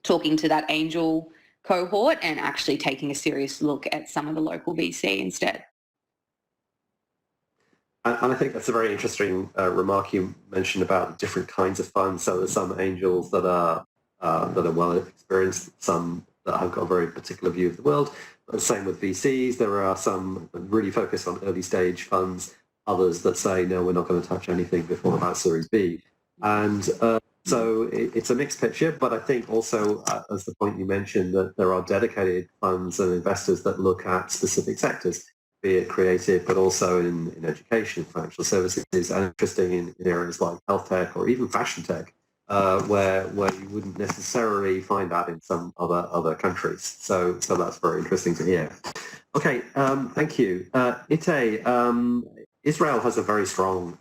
talking to that angel cohort and actually taking a serious look at some of the local VC instead. And I think that's a very interesting remark you mentioned about different kinds of funds. So there's some angels that are well experienced, some that have got a very particular view of the world. But the same with VCs. There are some really focused on early stage funds, others that say, no, we're not going to touch anything before about Series B. And so it's a mixed picture, but I think also, as the point you mentioned, that there are dedicated funds and investors that look at specific sectors, be it creative, but also in education, financial services, and interesting in areas like health tech or even fashion tech, where you wouldn't necessarily find that in some other countries. So that's very interesting to hear. Okay, thank you. Ite, Israel has a very strong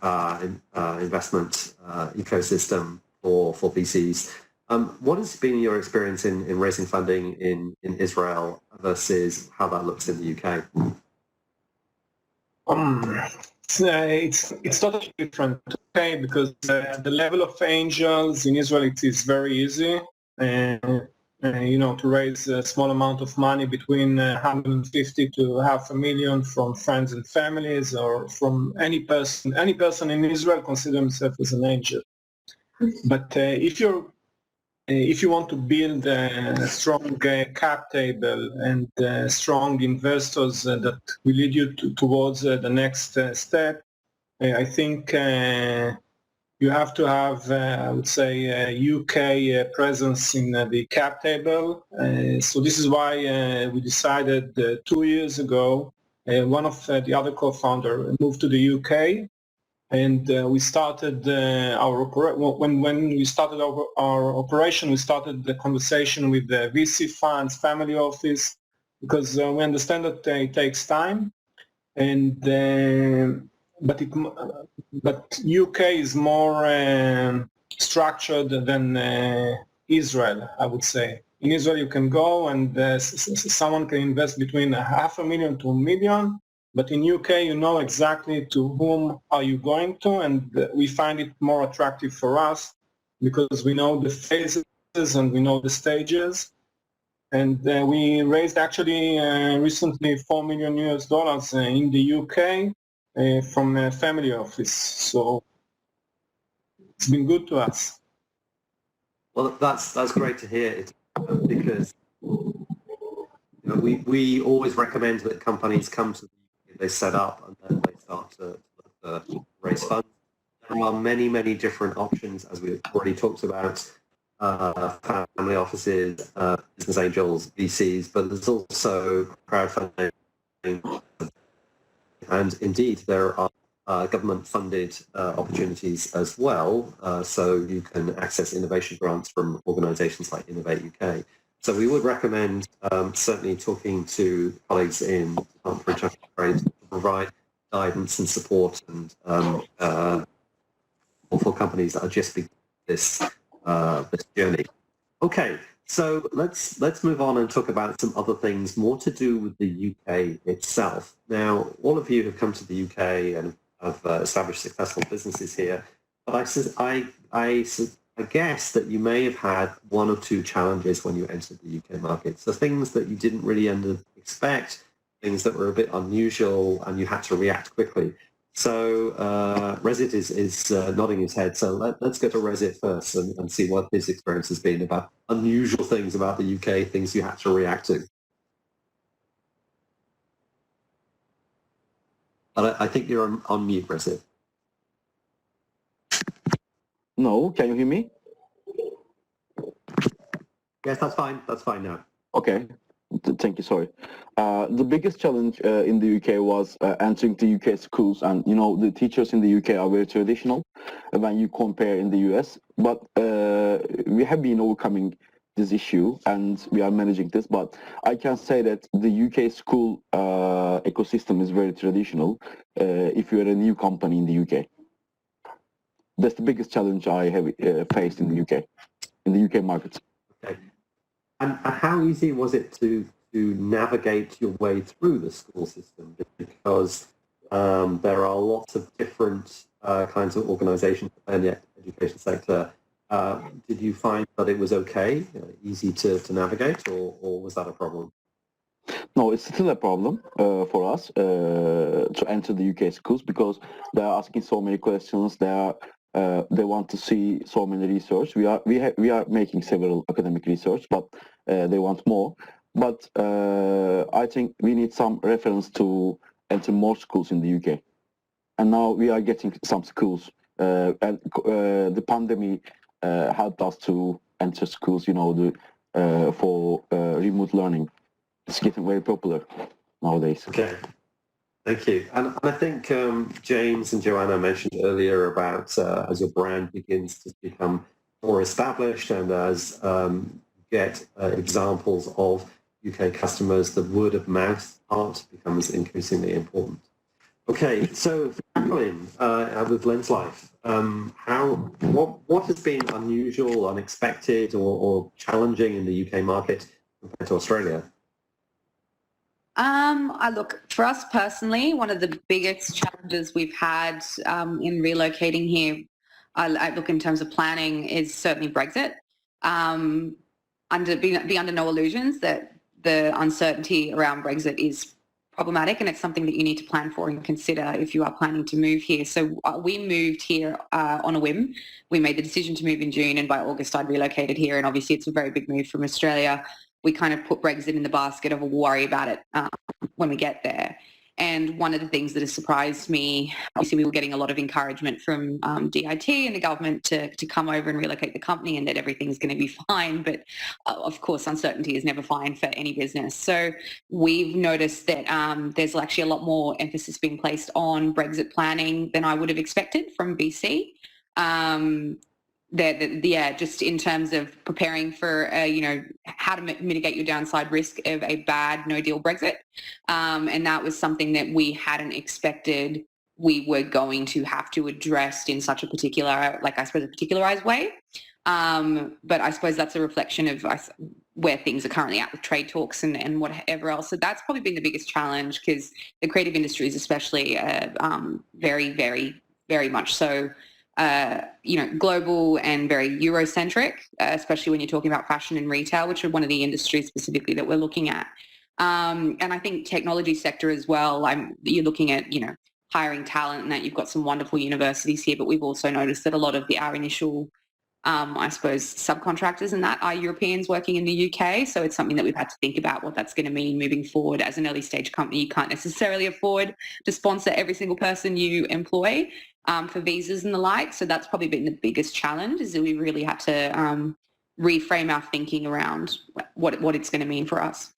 investment ecosystem for VCs. What has been your experience in raising funding in Israel versus how that looks in the UK? It's totally different, okay, because the level of angels in Israel it is very easy, to raise a small amount of money between 150 to $500,000 from friends and families, or from any person. Any person in Israel considers himself as an angel. But if you want to build a strong cap table and strong investors that will lead you towards the next step, I think you have to have, I would say, a UK presence in the cap table. So this is why we decided 2 years ago, one of the other co-founders moved to the UK. And we started when we started our operation, we started the conversation with the VC funds, family office, because we understand that it takes time. And but UK is more structured than Israel, I would say. In Israel, you can go and someone can invest between $500,000 to $1 million. But in UK, you know exactly to whom are you going to, and we find it more attractive for us because we know the phases and we know the stages. And we raised actually recently $4 million in the UK from a family office. So it's been good to us. Well, that's great to hear, because we always recommend that companies come to they set up and then they start to raise funds. There are many, many different options, as we've already talked about, family offices, business angels, VCs, but there's also crowdfunding. And indeed, there are government-funded opportunities as well, so you can access innovation grants from organisations like Innovate UK. So we would recommend certainly talking to colleagues in the Department for International Trade to provide guidance and support and for companies that are just beginning this journey. Okay, so let's move on and talk about some other things more to do with the UK itself. Now, all of you have come to the UK and have established successful businesses here, but I guess that you may have had one or two challenges when you entered the UK market. So things that you didn't really expect, things that were a bit unusual, and you had to react quickly. So Rezit is nodding his head. So let's go to Rezit first and see what his experience has been about unusual things about the UK, things you had to react to. But I think you're on mute, Rezit. No, can you hear me? Yes, that's fine. That's fine now. Okay, thank you, sorry. The biggest challenge in the UK was entering the UK schools, and the teachers in the UK are very traditional when you compare in the US, but we have been overcoming this issue and we are managing this, but I can say that the UK school ecosystem is very traditional if you're a new company in the UK. That's the biggest challenge I have faced in the UK market. Okay. And how easy was it to navigate your way through the school system? Because there are lots of different kinds of organizations in the education sector. Did you find that it was okay, easy to navigate, or was that a problem? No, it's still a problem for us to enter the UK schools because they're asking so many questions. They want to see so many research. We are making several academic research, but they want more. But I think we need some reference to enter more schools in the UK. And now we are getting some schools. And the pandemic helped us to enter schools, for remote learning. It's getting very popular nowadays. Okay. Thank you. And I think James and Joanna mentioned earlier about as your brand begins to become more established and as get examples of UK customers, the word of mouth part becomes increasingly important. Okay, so Jacqueline, with LensLife, what has been unusual, unexpected, or challenging in the UK market compared to Australia? Look, for us personally, one of the biggest challenges we've had in relocating here, I look in terms of planning, is certainly Brexit. Be under no illusions that the uncertainty around Brexit is problematic, and it's something that you need to plan for and consider if you are planning to move here. So we moved here on a whim. We made the decision to move in June, and by August I'd relocated here, and obviously it's a very big move from Australia. We kind of put Brexit in the basket of a worry about it when we get there. And one of the things that has surprised me, obviously we were getting a lot of encouragement from DIT and the government to come over and relocate the company and that everything's going to be fine. But of course, uncertainty is never fine for any business. So we've noticed that there's actually a lot more emphasis being placed on Brexit planning than I would have expected from BC. Just in terms of preparing for, how to mitigate your downside risk of a bad no-deal Brexit. And that was something that we hadn't expected we were going to have to address in such a particular, a particularized way. But I suppose that's a reflection of where things are currently at with trade talks and whatever else. So that's probably been the biggest challenge, because the creative industries especially very, very, very much so global and very Eurocentric, especially when you're talking about fashion and retail, which are one of the industries specifically that we're looking at. And I think technology sector as well, you're looking at, hiring talent, and that you've got some wonderful universities here, but we've also noticed that a lot of our initial, subcontractors and that are Europeans working in the UK. So it's something that we've had to think about what that's going to mean moving forward. As an early stage company, you can't necessarily afford to sponsor every single person you employ for visas and the like. So that's probably been the biggest challenge, is that we really had to reframe our thinking around what it's going to mean for us.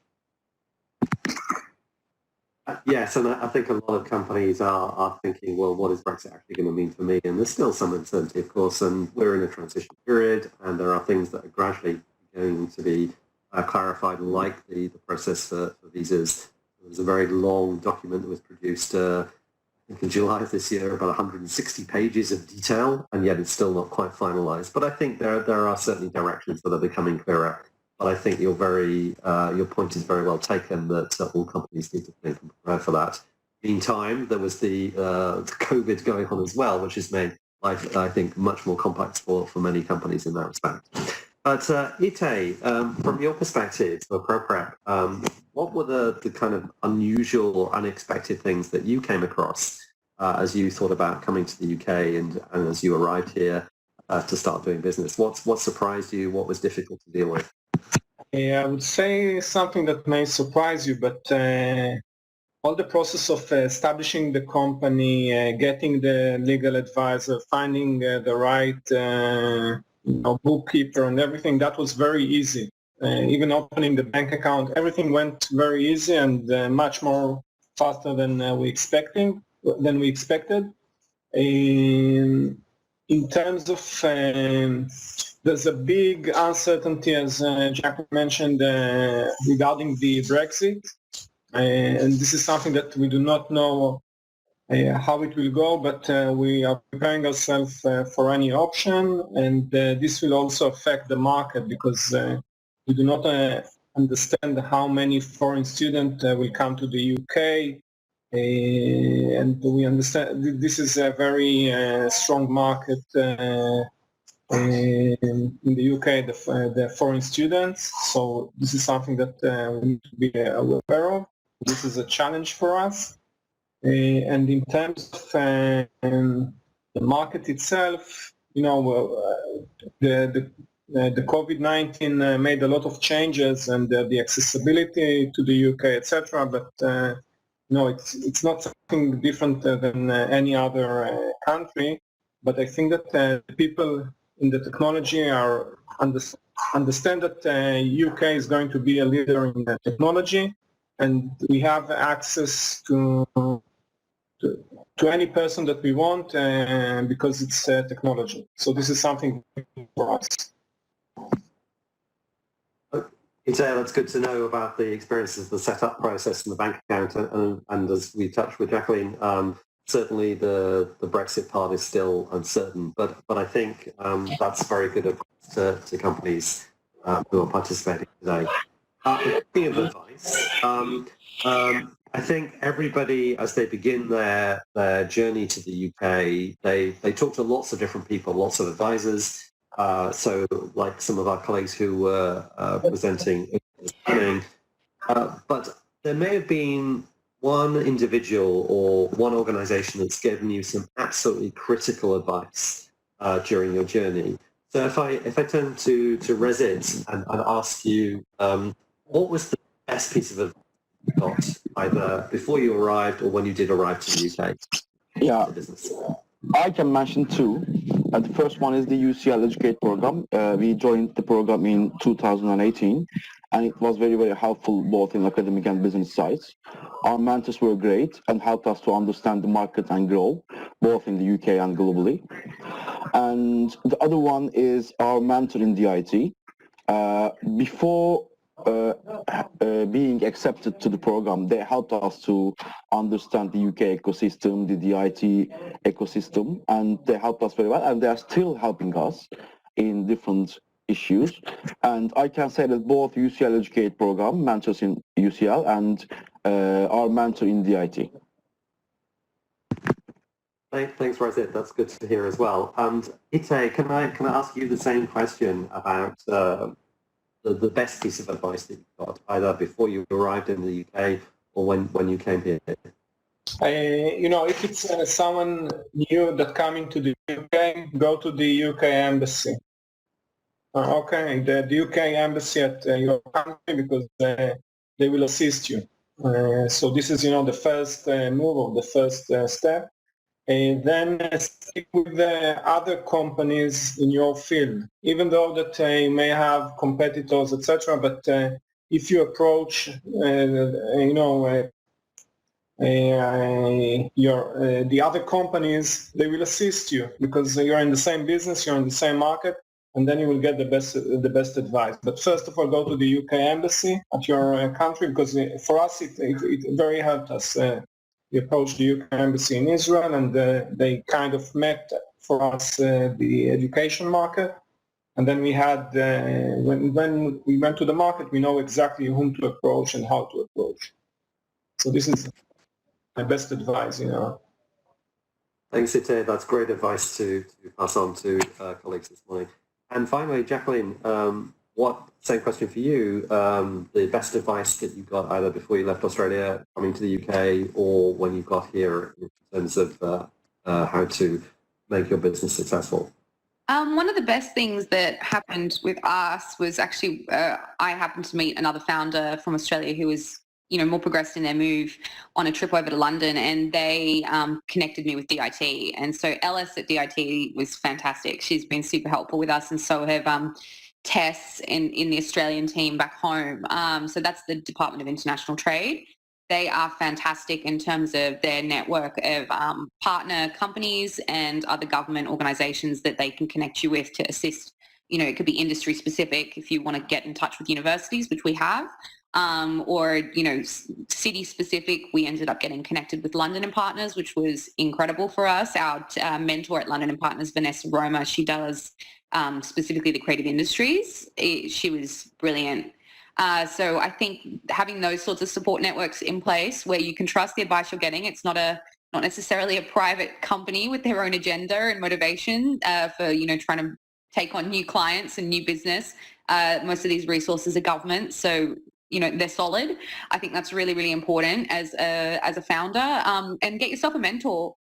Yes, and I think a lot of companies are thinking, well, what is Brexit actually going to mean for me? And there's still some uncertainty, of course, and we're in a transition period, and there are things that are gradually going to be clarified, like the process for visas. There was a very long document that was produced, I think in July of this year, about 160 pages of detail, and yet it's still not quite finalized. But I think there are certainly directions that are becoming clearer. But I think your point is very well taken, that all companies need to think and prepare for that. Meantime, there was the COVID going on as well, which has made life, I think, much more complex for many companies in that respect. But Ite, from your perspective for ProPrep, what were the kind of unusual, unexpected things that you came across as you thought about coming to the UK and as you arrived here to start doing business? What surprised you? What was difficult to deal with? I would say something that may surprise you, but all the process of establishing the company, getting the legal advisor, finding the right bookkeeper and everything, that was very easy. Even opening the bank account, everything went very easy and much more faster than we expected. In terms of there's a big uncertainty, as Jack mentioned, regarding the Brexit. And this is something that we do not know how it will go, but we are preparing ourselves for any option. And this will also affect the market, because we do not understand how many foreign students will come to the UK. And we understand this is a very strong market in the UK, the foreign students. So this is something that we need to be aware of. This is a challenge for us. And in terms of the market itself, the COVID-19 made a lot of changes, and the accessibility to the UK, etc. But no, it's not something different than any other country. But I think that people in the technology understand that UK is going to be a leader in the technology, and we have access to any person that we want because it's technology. So this is something for us. That's good to know about the experiences, the setup process and the bank account. And as we touched with Jacqueline, certainly the Brexit part is still uncertain. But I think that's very good advice to companies who are participating today. Speaking of advice, I think everybody, as they begin their journey to the UK, they talk to lots of different people, lots of advisors. So like some of our colleagues who were presenting this morning, but there may have been one individual or one organization that's given you some absolutely critical advice during your journey. So if I turn to Rezit and ask you, what was the best piece of advice you got, either before you arrived or when you did arrive to the UK? Yeah, I can mention two. The first one is the UCL Educate program. We joined the program in 2018, and it was very, very helpful both in academic and business sides. Our mentors were great and helped us to understand the market and grow, both in the UK and globally. And the other one is our mentor in DIT. Before being accepted to the program, they helped us to understand the UK ecosystem, the DIT ecosystem, and they helped us very well, and they are still helping us in different issues. And I can say that both UCL Educate program, mentors in UCL, and our mentor in DIT. Thanks, Rezit. That's good to hear as well. And Ite, can I ask you the same question about the best piece of advice that you got, either before you arrived in the UK or when you came here? If it's someone new that coming to the UK, go to the UK embassy. Okay, the UK embassy at your country, because they will assist you. So this is, the first move or the first step. And then stick with the other companies in your field, even though that you may have competitors, etc. But if you approach, the other companies, they will assist you because you're in the same business, you're in the same market, and then you will get the best advice. But first of all, go to the UK embassy at your country, because for us it very helped us. We approached the UK embassy in Israel, and they kind of met for us the education market. And then we had, when we went to the market, we know exactly whom to approach and how to approach. So this is my best advice, Thanks, Ite. That's great advice to pass on to colleagues this morning. And finally, Jacqueline, same question for you, the best advice that you got either before you left Australia, coming to the UK, or when you got here in terms of how to make your business successful? One of the best things that happened with us was actually I happened to meet another founder from Australia who was more progressed in their move on a trip over to London, and they connected me with DIT. And so Ellis at DIT was fantastic. She's been super helpful with us, and so have Tess in the Australian team back home. So that's the Department of International Trade. They are fantastic in terms of their network of partner companies and other government organisations that they can connect you with to assist. It could be industry specific if you want to get in touch with universities, which we have, or city specific. We ended up getting connected with London and Partners, which was incredible for us. Our mentor at London and Partners, Vanessa Roma, she does specifically the creative industries. She was brilliant. So I think having those sorts of support networks in place where you can trust the advice you're getting, it's not necessarily a private company with their own agenda and motivation for trying to take on new clients and new business. Most of these resources are government, so they're solid. I think that's really, really important as a founder. And get yourself a mentor.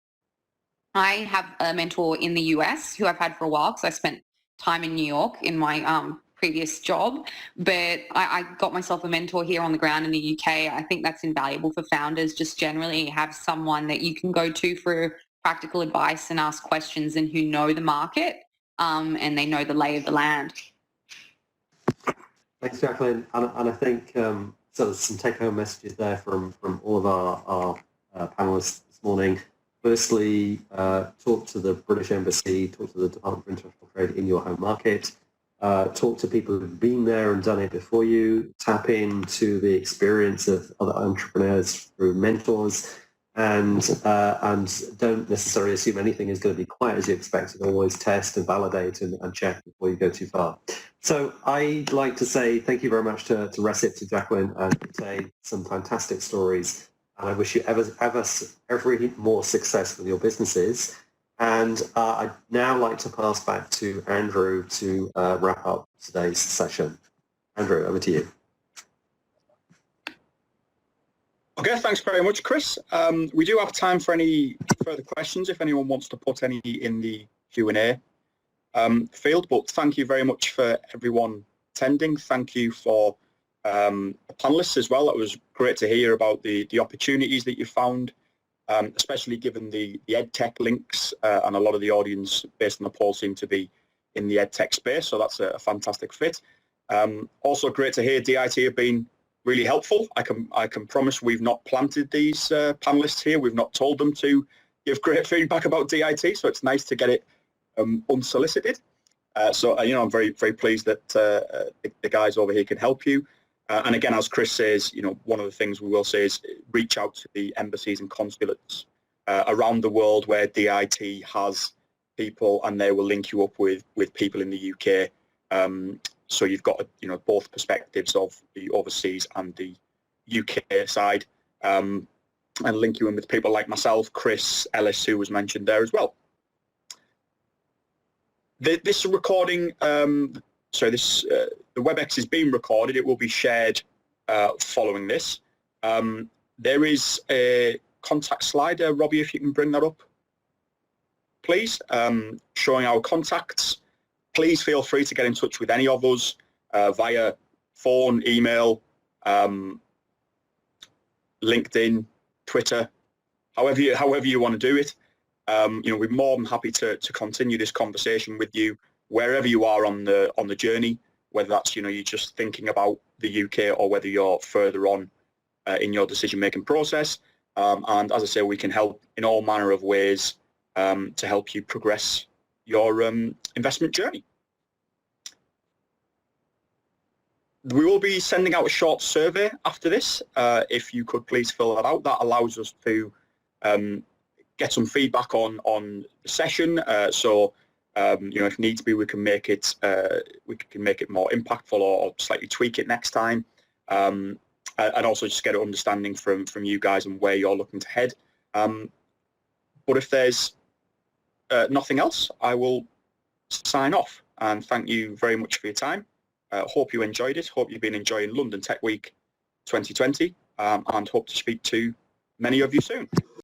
I have a mentor in the US who I've had for a while because I spent time in New York in my previous job, but I got myself a mentor here on the ground in the UK. I think that's invaluable for founders, just generally have someone that you can go to for practical advice and ask questions, and who know the market and they know the lay of the land. Thanks, Jacqueline. And I think so there's some take-home messages there from all of our panelists this morning. Firstly, talk to the British Embassy, talk to the Department for International Trade in your home market. talk to people who've been there and done it before you, tap into the experience of other entrepreneurs through mentors, and don't necessarily assume anything is going to be quite as you expected. Always test and validate and check before you go too far. So I'd like to say thank you very much to Recep, to Jacqueline, and to some fantastic stories. And I wish you every more success with your businesses. And I'd now like to pass back to Andrew to wrap up today's session. Andrew, over to you. Okay, thanks very much, Chris. We do have time for any further questions if anyone wants to put any in the Q&A field, but thank you very much for everyone attending. Thank you for the panelists as well. It was great to hear about the opportunities that you found, especially given the EdTech links, and a lot of the audience based on the poll seem to be in the EdTech space, so that's a fantastic fit. Also great to hear DIT have been really helpful. I can promise we've not planted these panelists here. We've not told them to give great feedback about DIT, so it's nice to get it unsolicited. So I'm very, very pleased that the guys over here can help you. And again, as Chris says, one of the things we will say is reach out to the embassies and consulates around the world where DIT has people, and they will link you up with people in the UK. So you've got both perspectives of the overseas and the UK side, and link you in with people like myself, Chris, Ellis, who was mentioned there as well. This recording, the WebEx is being recorded. It will be shared following this. There is a contact slide. Robbie, if you can bring that up, please, showing our contacts. Please feel free to get in touch with any of us via phone, email, LinkedIn, Twitter, however you want to do it. We're more than happy to continue this conversation with you wherever you are on the journey, whether that's you're just thinking about the UK or whether you're further on in your decision-making process. And as I say, we can help in all manner of ways to help you progress your investment journey. We will be sending out a short survey after this. If you could please fill that out, that allows us to get some feedback on the session. If needs be, we can make it more impactful or slightly tweak it next time, and also just get an understanding from you guys and where you're looking to head. But if there's nothing else, I will sign off and thank you very much for your time. Hope you enjoyed it. Hope you've been enjoying London Tech Week 2020, and hope to speak to many of you soon.